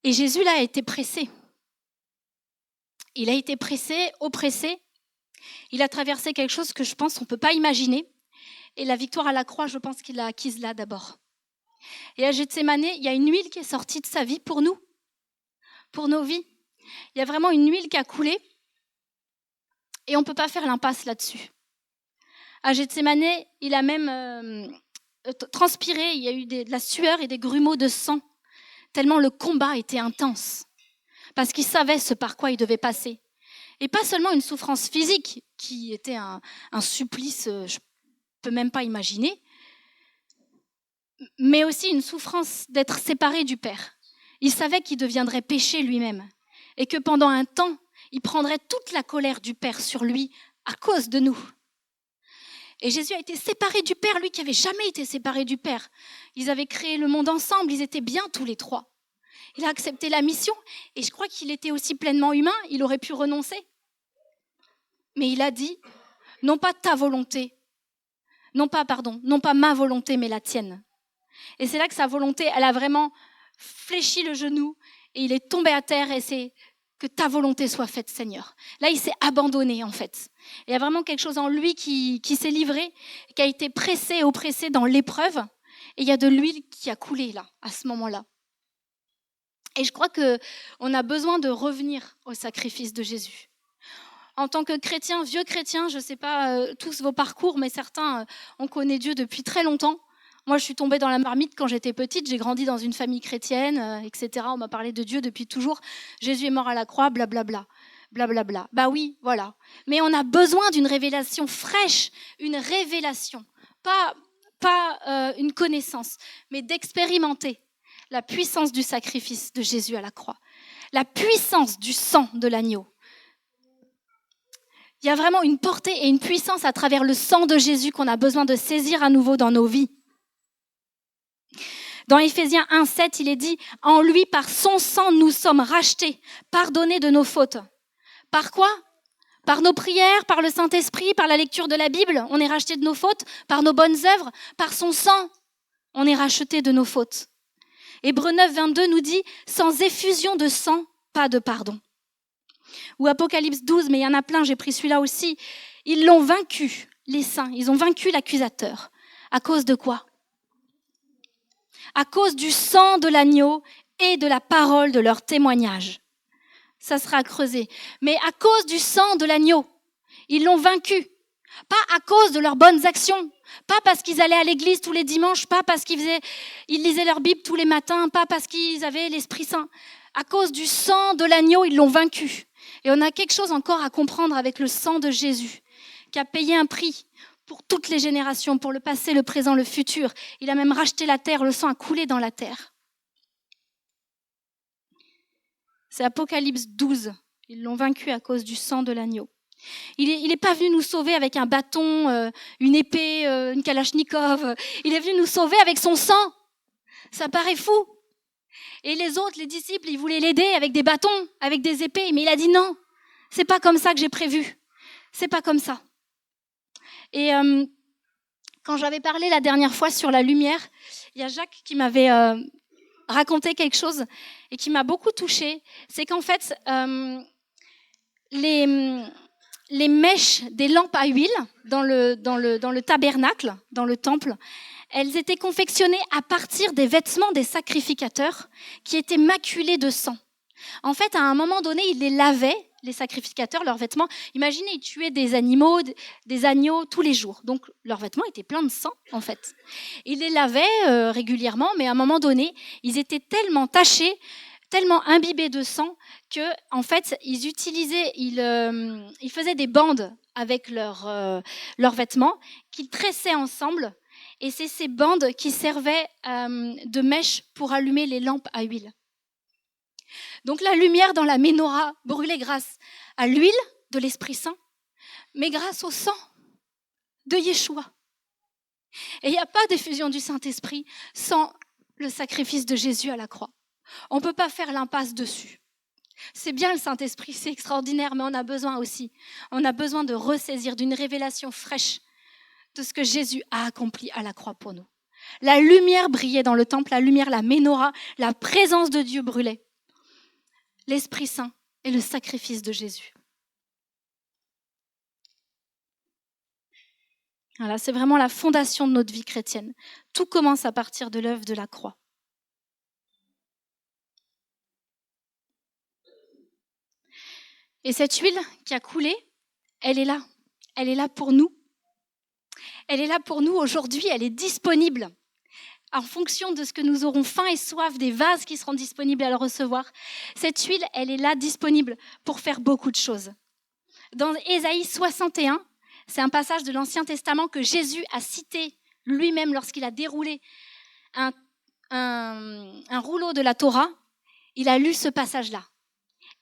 Et Jésus, là, a été pressé. Il a été pressé, oppressé. Il a traversé quelque chose que je pense qu'on ne peut pas imaginer. Et la victoire à la croix, je pense qu'il l'a acquise là d'abord. Et à Gethsémani, il y a une huile qui est sortie de sa vie pour nous, pour nos vies. Il y a vraiment une huile qui a coulé. Et on ne peut pas faire l'impasse là-dessus. À Gethsémani, il a même transpiré, il y a eu de la sueur et des grumeaux de sang, tellement le combat était intense, parce qu'il savait ce par quoi il devait passer. Et pas seulement une souffrance physique, qui était un supplice, je ne peux même pas imaginer, mais aussi une souffrance d'être séparé du Père. Il savait qu'il deviendrait péché lui-même, et que pendant un temps, il prendrait toute la colère du Père sur lui à cause de nous. Et Jésus a été séparé du Père, lui qui n'avait jamais été séparé du Père. Ils avaient créé le monde ensemble, ils étaient bien tous les trois. Il a accepté la mission, et je crois qu'il était aussi pleinement humain, il aurait pu renoncer. Mais il a dit, non pas ta volonté, non pas ma volonté, mais la tienne. Et c'est là que sa volonté, elle a vraiment fléchi le genou, et il est tombé à terre, et c'est que ta volonté soit faite, Seigneur. Là, il s'est abandonné, en fait. Il y a vraiment quelque chose en lui qui s'est livré, qui a été pressé, oppressé dans l'épreuve, et il y a de l'huile qui a coulé, là, à ce moment-là. Et je crois qu'on a besoin de revenir au sacrifice de Jésus. En tant que chrétien, vieux chrétien, je ne sais pas tous vos parcours, mais certains ont connu Dieu depuis très longtemps. Moi, je suis tombée dans la marmite quand j'étais petite. J'ai grandi dans une famille chrétienne, etc. On m'a parlé de Dieu depuis toujours. Jésus est mort à la croix, blablabla. Blablabla. Bah oui, voilà. Mais on a besoin d'une révélation fraîche, une révélation. Pas une connaissance, mais d'expérimenter la puissance du sacrifice de Jésus à la croix. La puissance du sang de l'agneau. Il y a vraiment une portée et une puissance à travers le sang de Jésus qu'on a besoin de saisir à nouveau dans nos vies. Dans Éphésiens 1,7, il est dit « En lui, par son sang, nous sommes rachetés, pardonnés de nos fautes. » Par quoi ? Par nos prières, par le Saint-Esprit, par la lecture de la Bible, on est rachetés de nos fautes, par nos bonnes œuvres, par son sang, on est rachetés de nos fautes. Hébreux 9, 22 nous dit « Sans effusion de sang, pas de pardon. » Ou Apocalypse 12, mais il y en a plein, j'ai pris celui-là aussi. Ils l'ont vaincu, les saints, ils ont vaincu l'accusateur. À cause de quoi ? À cause du sang de l'agneau et de la parole de leur témoignage. Ça sera à creuser. Mais à cause du sang de l'agneau, ils l'ont vaincu. Pas à cause de leurs bonnes actions. Pas parce qu'ils allaient à l'église tous les dimanches. Pas parce qu'ils lisaient leur Bible tous les matins. Pas parce qu'ils avaient l'Esprit Saint. À cause du sang de l'agneau, ils l'ont vaincu. Et on a quelque chose encore à comprendre avec le sang de Jésus, qui a payé un prix pour toutes les générations, pour le passé, le présent, le futur. Il a même racheté la terre, le sang a coulé dans la terre. C'est Apocalypse 12. Ils l'ont vaincu à cause du sang de l'agneau. Il n'est pas venu nous sauver avec un bâton, une épée, une kalachnikov. Il est venu nous sauver avec son sang. Ça paraît fou. Et les autres, les disciples, ils voulaient l'aider avec des bâtons, avec des épées. Mais il a dit non, c'est pas comme ça que j'ai prévu. C'est pas comme ça. Et quand j'avais parlé la dernière fois sur la lumière, il y a Jacques qui m'avait raconté quelque chose et qui m'a beaucoup touchée. C'est qu'en fait, les mèches des lampes à huile dans le tabernacle, dans le temple, elles étaient confectionnées à partir des vêtements des sacrificateurs qui étaient maculés de sang. En fait, à un moment donné, ils les lavaient, les sacrificateurs, leurs vêtements. Imaginez, ils tuaient des animaux, des agneaux tous les jours. Donc, leurs vêtements étaient pleins de sang, en fait. Ils les lavaient régulièrement, mais à un moment donné, ils étaient tellement tachés, tellement imbibés de sang que, en fait, ils faisaient des bandes avec leurs vêtements qu'ils tressaient ensemble. Et c'est ces bandes qui servaient de mèches pour allumer les lampes à huile. Donc la lumière dans la ménorah brûlait grâce à l'huile de l'Esprit Saint, mais grâce au sang de Yeshua. Et il n'y a pas d'effusion du Saint-Esprit sans le sacrifice de Jésus à la croix. On ne peut pas faire l'impasse dessus. C'est bien le Saint-Esprit, c'est extraordinaire, mais on a besoin aussi. On a besoin de ressaisir, d'une révélation fraîche de ce que Jésus a accompli à la croix pour nous. La lumière brillait dans le temple, la lumière, la ménorah, la présence de Dieu brûlait. L'Esprit Saint et le sacrifice de Jésus. Voilà, c'est vraiment la fondation de notre vie chrétienne. Tout commence à partir de l'œuvre de la croix. Et cette huile qui a coulé, elle est là. Elle est là pour nous. Elle est là pour nous aujourd'hui, elle est disponible. En fonction de ce que nous aurons faim et soif, des vases qui seront disponibles à le recevoir. Cette huile, elle est là disponible pour faire beaucoup de choses. Dans Ésaïe 61, c'est un passage de l'Ancien Testament que Jésus a cité lui-même lorsqu'il a déroulé un rouleau de la Torah. Il a lu ce passage-là.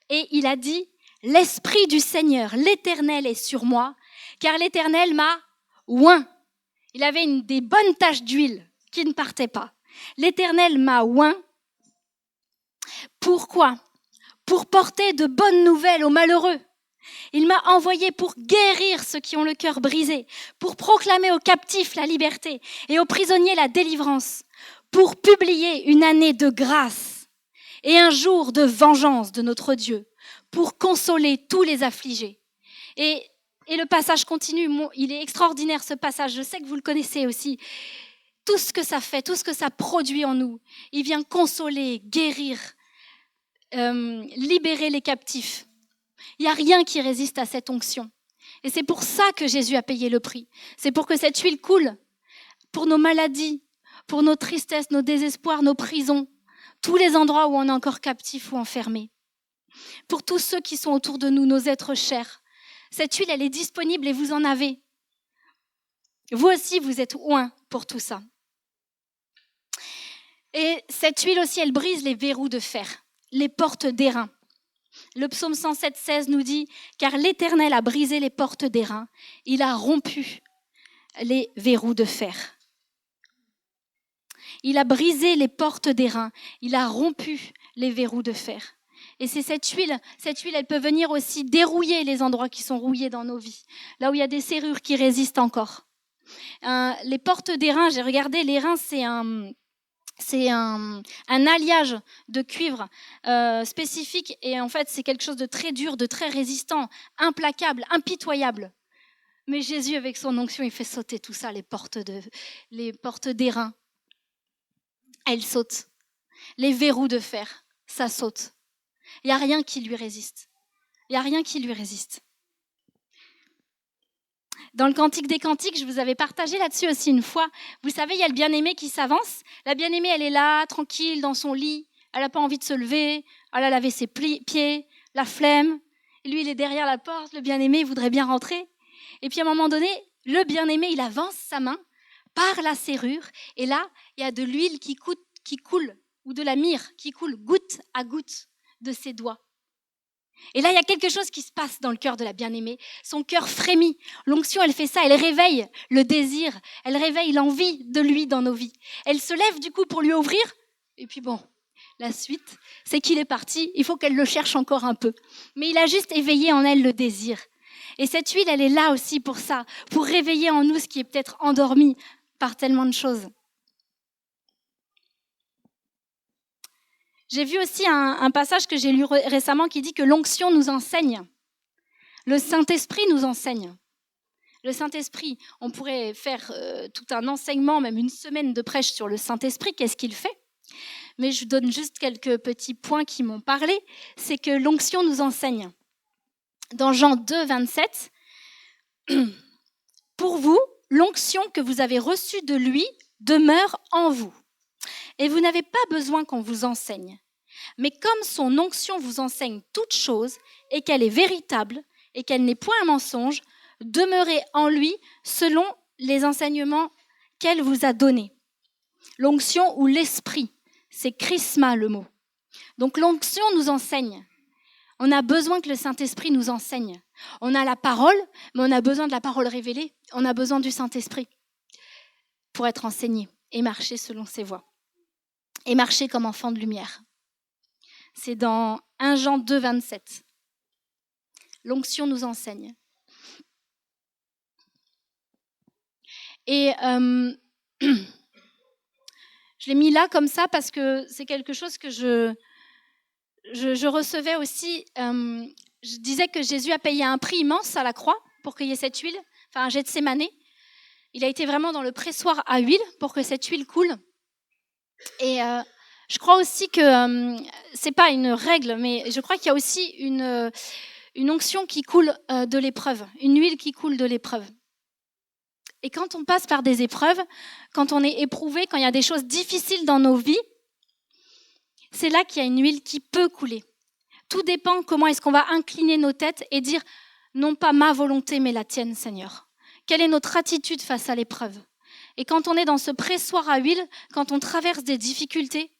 Et il a dit « L'Esprit du Seigneur, l'Éternel est sur moi, car l'Éternel m'a oint. » Il avait des bonnes taches d'huile qui ne partaient pas. L'Éternel m'a oint. Pourquoi ? Pour porter de bonnes nouvelles aux malheureux. Il m'a envoyé pour guérir ceux qui ont le cœur brisé, pour proclamer aux captifs la liberté et aux prisonniers la délivrance, pour publier une année de grâce et un jour de vengeance de notre Dieu, pour consoler tous les affligés. Et le passage continue, il est extraordinaire ce passage, je sais que vous le connaissez aussi. Tout ce que ça fait, tout ce que ça produit en nous, il vient consoler, guérir, libérer les captifs. Il n'y a rien qui résiste à cette onction. Et c'est pour ça que Jésus a payé le prix. C'est pour que cette huile coule pour nos maladies, pour nos tristesses, nos désespoirs, nos prisons, tous les endroits où on est encore captif ou enfermé. Pour tous ceux qui sont autour de nous, nos êtres chers. Cette huile, elle est disponible et vous en avez. Vous aussi, vous êtes oints pour tout ça. Et cette huile aussi, elle brise les verrous de fer, les portes d'airain. Le psaume 107,16 nous dit « Car l'Éternel a brisé les portes d'airain, il a rompu les verrous de fer. » Il a brisé les portes d'airain, il a rompu les verrous de fer. Et c'est cette huile, elle peut venir aussi dérouiller les endroits qui sont rouillés dans nos vies, là où il y a des serrures qui résistent encore. Les portes d'airain, j'ai regardé, l'airain c'est un alliage de cuivre spécifique et en fait c'est quelque chose de très dur, de très résistant, implacable, impitoyable. Mais Jésus avec son onction, il fait sauter tout ça, les portes d'airain. Elles sautent. Les verrous de fer, ça saute. Il n'y a rien qui lui résiste. Il n'y a rien qui lui résiste. Dans le Cantique des Cantiques, je vous avais partagé là-dessus aussi une fois. Vous savez, il y a le bien-aimé qui s'avance. La bien-aimée, elle est là, tranquille, dans son lit. Elle n'a pas envie de se lever. Elle a lavé ses pieds, la flemme. Et lui, il est derrière la porte. Le bien-aimé, il voudrait bien rentrer. Et puis, à un moment donné, le bien-aimé, il avance sa main par la serrure. Et là, il y a de l'huile qui coule, ou de la myrrhe qui coule goutte à goutte de ses doigts. Et là, il y a quelque chose qui se passe dans le cœur de la bien-aimée. Son cœur frémit. L'onction, elle fait ça. Elle réveille le désir. Elle réveille l'envie de lui dans nos vies. Elle se lève du coup pour lui ouvrir. Et puis bon, la suite, c'est qu'il est parti. Il faut qu'elle le cherche encore un peu. Mais il a juste éveillé en elle le désir. Et cette huile, elle est là aussi pour ça. Pour réveiller en nous ce qui est peut-être endormi par tellement de choses. J'ai vu aussi un passage que j'ai lu récemment qui dit que l'onction nous enseigne. Le Saint-Esprit nous enseigne. Le Saint-Esprit, on pourrait faire tout un enseignement, même une semaine de prêche sur le Saint-Esprit, qu'est-ce qu'il fait ? Mais je donne juste quelques petits points qui m'ont parlé. C'est que l'onction nous enseigne. Dans Jean 2, 27, « Pour vous, l'onction que vous avez reçue de lui demeure en vous. Et vous n'avez pas besoin qu'on vous enseigne. Mais comme son onction vous enseigne toutes choses, et qu'elle est véritable, et qu'elle n'est point un mensonge, demeurez en lui selon les enseignements qu'elle vous a donnés. » L'onction ou l'esprit, c'est chrisma le mot. Donc l'onction nous enseigne. On a besoin que le Saint-Esprit nous enseigne. On a la parole, mais on a besoin de la parole révélée. On a besoin du Saint-Esprit pour être enseigné et marcher selon ses voies. Et marcher comme enfant de lumière. C'est dans 1 Jean 2, 27. L'onction nous enseigne. Et je l'ai mis là comme ça parce que c'est quelque chose que je recevais aussi. Je disais que Jésus a payé un prix immense à la croix pour qu'il y ait cette huile, enfin un Gethsémanée. Il a été vraiment dans le pressoir à huile pour que cette huile coule. Et je crois aussi que c'est pas une règle, mais je crois qu'il y a aussi une onction qui coule de l'épreuve, une huile qui coule de l'épreuve. Et quand on passe par des épreuves, quand on est éprouvé, quand il y a des choses difficiles dans nos vies, c'est là qu'il y a une huile qui peut couler. Tout dépend comment est-ce qu'on va incliner nos têtes et dire non pas ma volonté mais la tienne, Seigneur. Quelle est notre attitude face à l'épreuve ? Et quand on est dans ce pressoir à huile, quand on traverse des difficultés,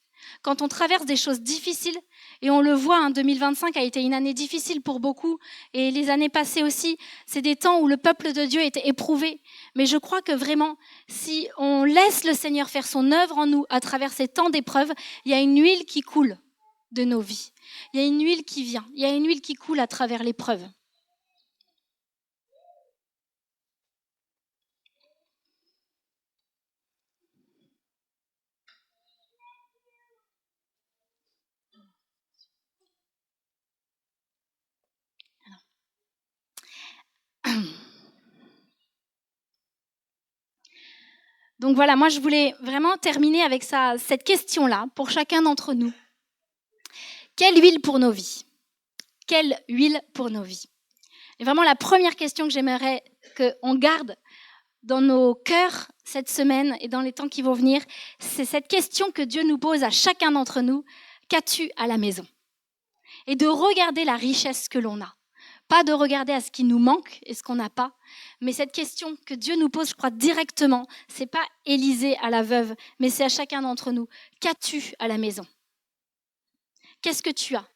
quand on traverse des choses difficiles, et on le voit, 2025 a été une année difficile pour beaucoup, et les années passées aussi, c'est des temps où le peuple de Dieu était éprouvé. Mais je crois que vraiment, si on laisse le Seigneur faire son œuvre en nous à travers ces temps d'épreuve, il y a une huile qui coule de nos vies. Il y a une huile qui vient, il y a une huile qui coule à travers l'épreuve. Donc voilà, moi je voulais vraiment terminer avec cette question-là pour chacun d'entre nous. Quelle huile pour nos vies ? Quelle huile pour nos vies ? Et vraiment la première question que j'aimerais qu'on garde dans nos cœurs cette semaine et dans les temps qui vont venir, c'est cette question que Dieu nous pose à chacun d'entre nous. Qu'as-tu à la maison ? Et de regarder la richesse que l'on a. Pas de regarder à ce qui nous manque et ce qu'on n'a pas, mais cette question que Dieu nous pose, je crois, directement, c'est pas Élisée à la veuve, mais c'est à chacun d'entre nous. Qu'as-tu à la maison ? Qu'est-ce que tu as ?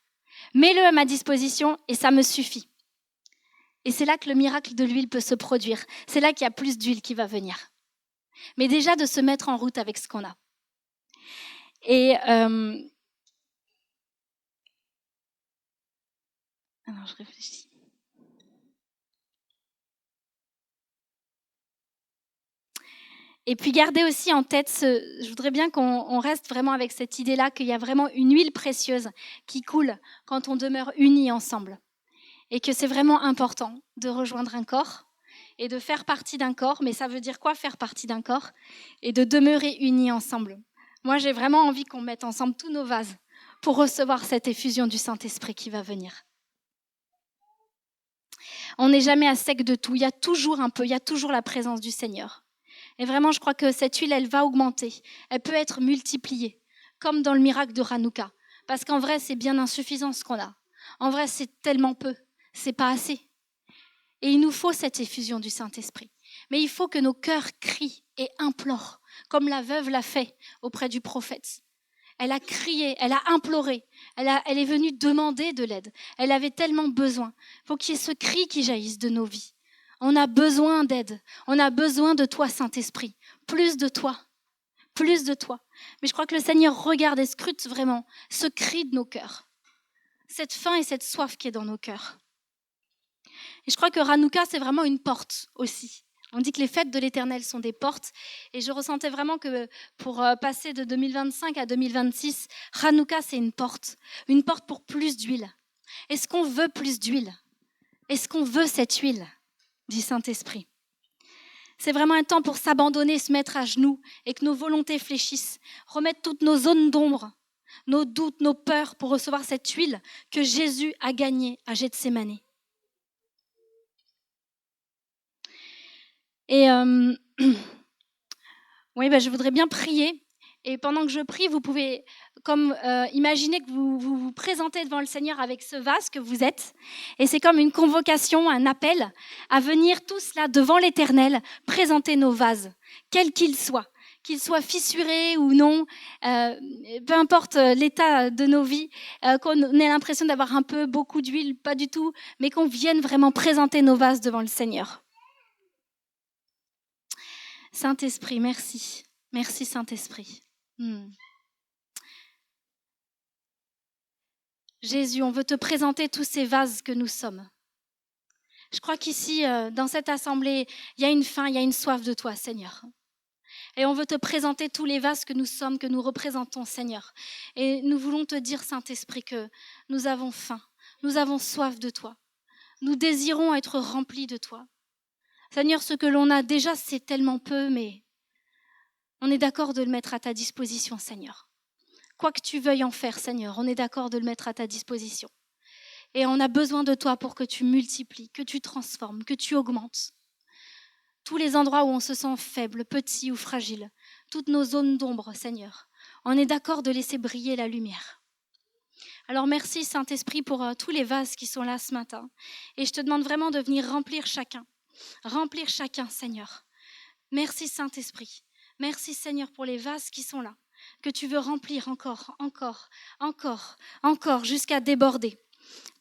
Mets-le à ma disposition et ça me suffit. Et c'est là que le miracle de l'huile peut se produire. C'est là qu'il y a plus d'huile qui va venir. Mais déjà de se mettre en route avec ce qu'on a. Et alors je réfléchis. Et puis gardez aussi en tête, je voudrais bien qu'on reste vraiment avec cette idée-là, qu'il y a vraiment une huile précieuse qui coule quand on demeure unis ensemble. Et que c'est vraiment important de rejoindre un corps et de faire partie d'un corps. Mais ça veut dire quoi faire partie d'un corps ? Et de demeurer unis ensemble. Moi, j'ai vraiment envie qu'on mette ensemble tous nos vases pour recevoir cette effusion du Saint-Esprit qui va venir. On n'est jamais à sec de tout. Il y a toujours un peu, il y a toujours la présence du Seigneur. Et vraiment, je crois que cette huile, elle va augmenter. Elle peut être multipliée, comme dans le miracle de Hanouka. Parce qu'en vrai, c'est bien insuffisant ce qu'on a. En vrai, c'est tellement peu. C'est pas assez. Et il nous faut cette effusion du Saint-Esprit. Mais il faut que nos cœurs crient et implorent, comme la veuve l'a fait auprès du prophète. Elle a crié, elle a imploré, elle est venue demander de l'aide. Elle avait tellement besoin. Il faut qu'il y ait ce cri qui jaillisse de nos vies. On a besoin d'aide. On a besoin de toi, Saint-Esprit. Plus de toi. Plus de toi. Mais je crois que le Seigneur regarde et scrute vraiment ce cri de nos cœurs. Cette faim et cette soif qui est dans nos cœurs. Et je crois que Hanouka, c'est vraiment une porte aussi. On dit que les fêtes de l'Éternel sont des portes. Et je ressentais vraiment que pour passer de 2025 à 2026, Hanouka, c'est une porte. Une porte pour plus d'huile. Est-ce qu'on veut plus d'huile ? Est-ce qu'on veut cette huile, dit Saint-Esprit? C'est vraiment un temps pour s'abandonner, se mettre à genoux et que nos volontés fléchissent, remettre toutes nos zones d'ombre, nos doutes, nos peurs pour recevoir cette huile que Jésus a gagnée à Gethsémani. Et oui, je voudrais bien prier. Et pendant que je prie, vous pouvez imaginer que vous vous présentez devant le Seigneur avec ce vase que vous êtes. Et c'est comme une convocation, un appel à venir tous là devant l'Éternel, présenter nos vases, quels qu'ils soient fissurés ou non, peu importe l'état de nos vies, qu'on ait l'impression d'avoir un peu, beaucoup d'huile, pas du tout, mais qu'on vienne vraiment présenter nos vases devant le Seigneur. Saint-Esprit, merci. Merci Saint-Esprit. Jésus, on veut te présenter tous ces vases que nous sommes. Je crois qu'ici, dans cette assemblée, il y a une faim, il y a une soif de toi, Seigneur. Et on veut te présenter tous les vases que nous sommes, que nous représentons, Seigneur. Et nous voulons te dire, Saint-Esprit, que nous avons faim, nous avons soif de toi. Nous désirons être remplis de toi. Seigneur, ce que l'on a déjà, c'est tellement peu, mais on est d'accord de le mettre à ta disposition, Seigneur. Quoi que tu veuilles en faire, Seigneur, on est d'accord de le mettre à ta disposition. Et on a besoin de toi pour que tu multiplies, que tu transformes, que tu augmentes. Tous les endroits où on se sent faible, petit ou fragile, toutes nos zones d'ombre, Seigneur, on est d'accord de laisser briller la lumière. Alors merci Saint-Esprit pour tous les vases qui sont là ce matin. Et je te demande vraiment de venir remplir chacun, Seigneur. Merci Saint-Esprit. Merci Seigneur pour les vases qui sont là, que tu veux remplir encore, jusqu'à déborder.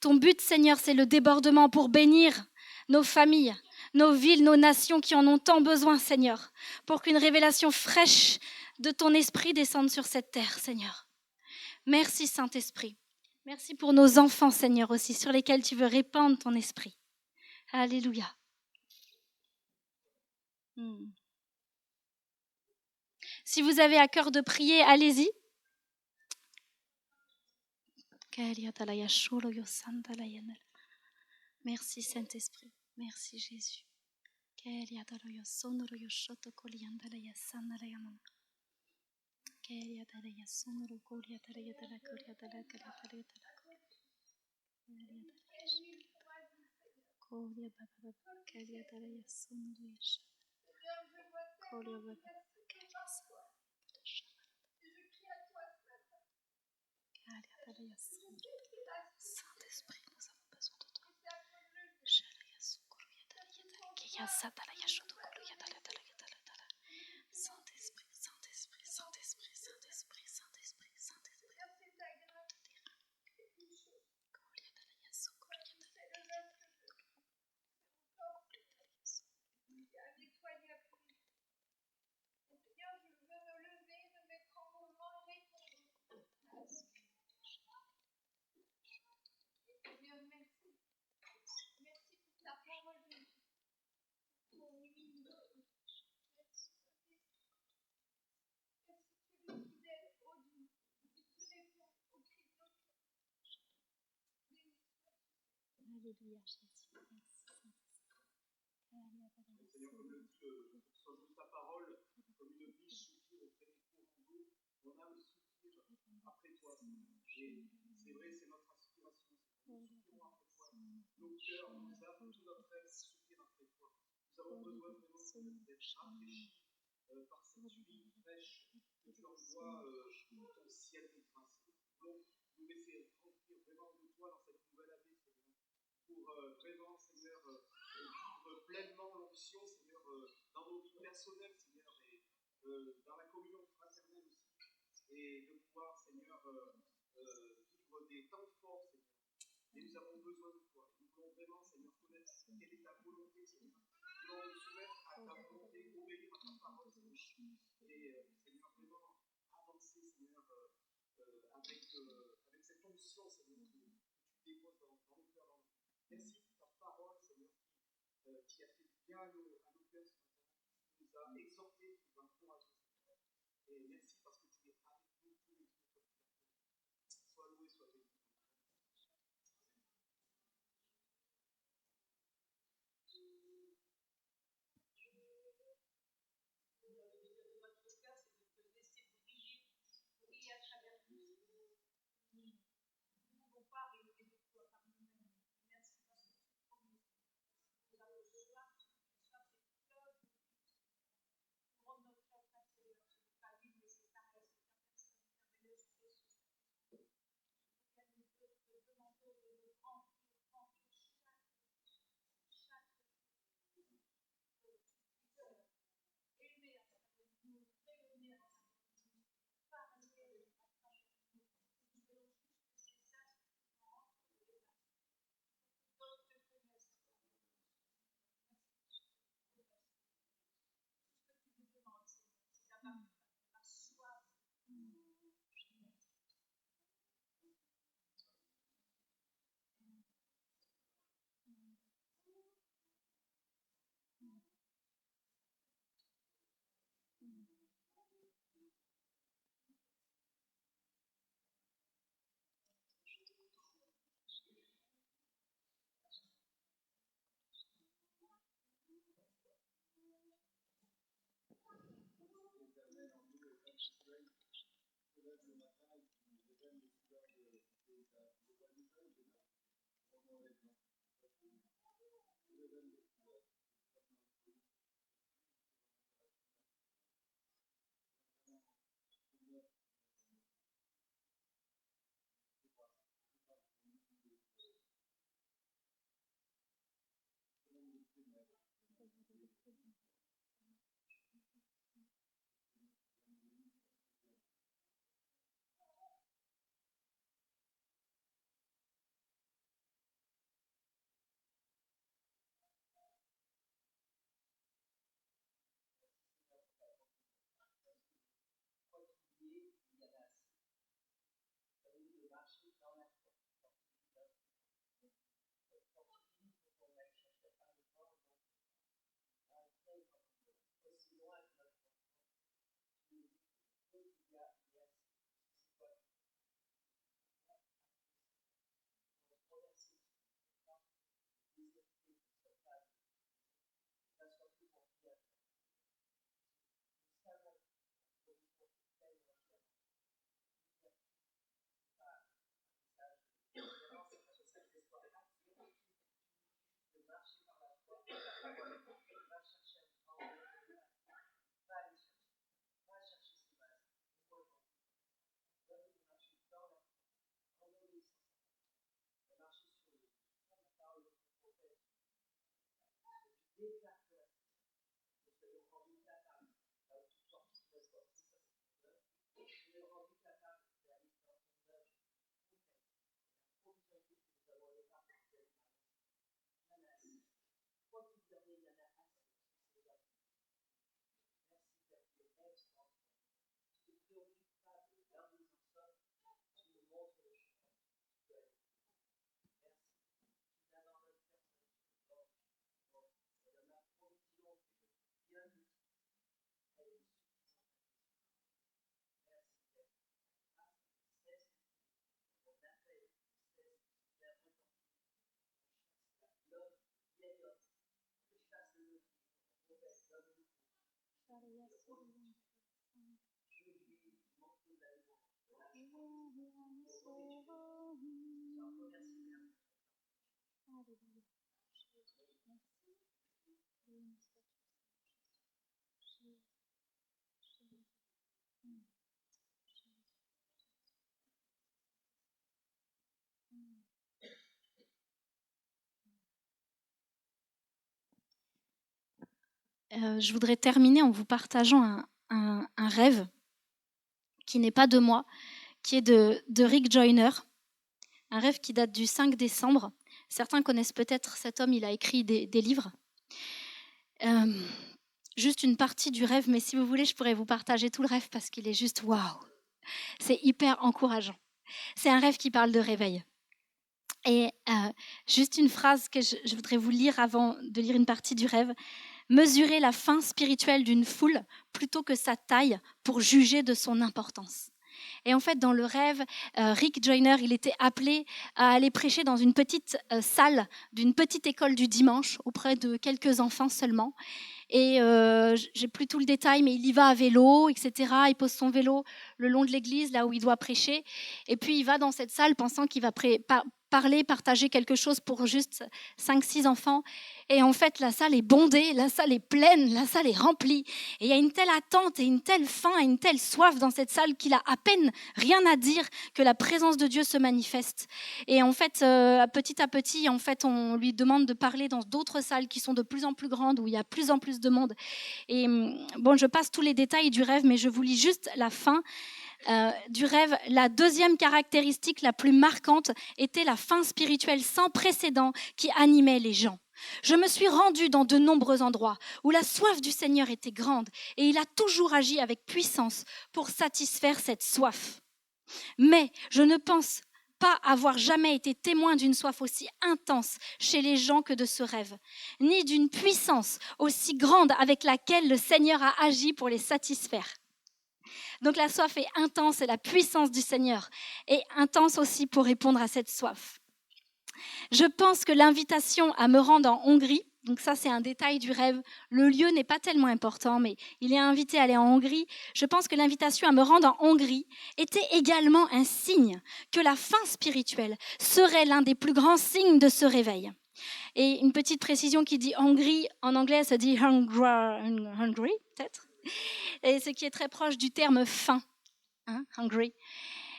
Ton but, Seigneur, c'est le débordement pour bénir nos familles, nos villes, nos nations qui en ont tant besoin, Seigneur, pour qu'une révélation fraîche de ton esprit descende sur cette terre, Seigneur. Merci, Saint-Esprit. Merci pour nos enfants, Seigneur, aussi, sur lesquels tu veux répandre ton esprit. Alléluia. Si vous avez à cœur de prier, allez-y. Merci Saint-Esprit. Merci Jésus. Saint-Esprit, nous avons besoin de toi. Saint-Esprit, Saint-Esprit, Saint-Esprit, Saint-Esprit, Saint-Esprit, Saint-Esprit. Alléluia, Jésus. Seigneur, comme le dit ta parole, comme une biche soupire auprès des courants d'eau, mon âme soupire après toi. Et c'est vrai, c'est notre aspiration. Nous soupirons après toi. Nos cœurs, nos âmes, tout notre être soupire après toi. Nous avons besoin vraiment d'être rafraîchis par cette huile fraîche que tu envoies dans ton ciel de grâce. Donc, nous laisser remplir vraiment de toi dans cette nouvelle année, pour vraiment, Seigneur, vivre pleinement l'onction, Seigneur, dans nos vies personnelles, Seigneur, et dans la communion fraternelle aussi. Et de pouvoir, Seigneur, vivre des temps forts, Seigneur. Et nous avons besoin de toi. Nous voulons vraiment, Seigneur, connaître quelle est ta volonté, Seigneur. Nous voulons nous soumettre à ta volonté, obéir à ta parole, Seigneur. Et, Seigneur, vraiment avancer, Seigneur, avec cette onction, Seigneur, que tu déposes dans nos cœurs. Merci pour ta parole, Seigneur, qui a fait bien à nos cœurs ce matin, qui nous a exhortés, qui nous a encouragés. Et merci parce que tu es avec nous tous les jours. Sois loué, sois béni. Je voudrais terminer en vous partageant un rêve qui n'est pas de moi, qui est de Rick Joyner, un rêve qui date du 5 décembre. Certains connaissent peut-être cet homme, il a écrit des livres. Juste une partie du rêve, mais si vous voulez, je pourrais vous partager tout le rêve parce qu'il est juste waouh. C'est hyper encourageant. C'est un rêve qui parle de réveil. Et juste une phrase que je voudrais vous lire avant de lire une partie du rêve. Mesurer la faim spirituelle d'une foule plutôt que sa taille pour juger de son importance. Et en fait, dans le rêve, Rick Joyner, il était appelé à aller prêcher dans une petite salle d'une petite école du dimanche auprès de quelques enfants seulement. Et j'ai plus tout le détail, mais il y va à vélo, etc. Il pose son vélo le long de l'église, là où il doit prêcher. Et puis il va dans cette salle pensant qu'il va parler, partager quelque chose pour juste 5-6 enfants. Et en fait, la salle est bondée, la salle est pleine, la salle est remplie. Et il y a une telle attente et une telle faim et une telle soif dans cette salle qu'il a à peine rien à dire que la présence de Dieu se manifeste. Et en fait, petit à petit, en fait, on lui demande de parler dans d'autres salles qui sont de plus en plus grandes, où il y a de plus en plus de monde. Et bon, je passe tous les détails du rêve, mais je vous lis juste la fin. Du rêve, la deuxième caractéristique la plus marquante était la faim spirituelle sans précédent qui animait les gens. Je me suis rendue dans de nombreux endroits où la soif du Seigneur était grande et il a toujours agi avec puissance pour satisfaire cette soif. Mais je ne pense pas avoir jamais été témoin d'une soif aussi intense chez les gens que de ce rêve, ni d'une puissance aussi grande avec laquelle le Seigneur a agi pour les satisfaire. Donc la soif est intense et la puissance du Seigneur est intense aussi pour répondre à cette soif. Je pense que l'invitation à me rendre en Hongrie, donc ça c'est un détail du rêve, le lieu n'est pas tellement important, mais il est invité à aller en Hongrie. Je pense que l'invitation à me rendre en Hongrie était également un signe que la faim spirituelle serait l'un des plus grands signes de ce réveil. Et une petite précision qui dit Hongrie, en anglais ça dit hungry peut-être, et ce qui est très proche du terme faim, hungry.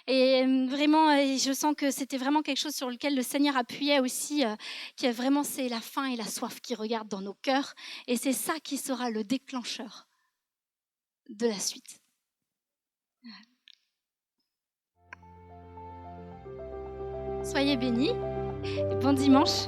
Et vraiment, je sens que c'était vraiment quelque chose sur lequel le Seigneur appuyait aussi, qui est vraiment, c'est la faim et la soif qui regardent dans nos cœurs. Et c'est ça qui sera le déclencheur de la suite. Soyez bénis et bon dimanche.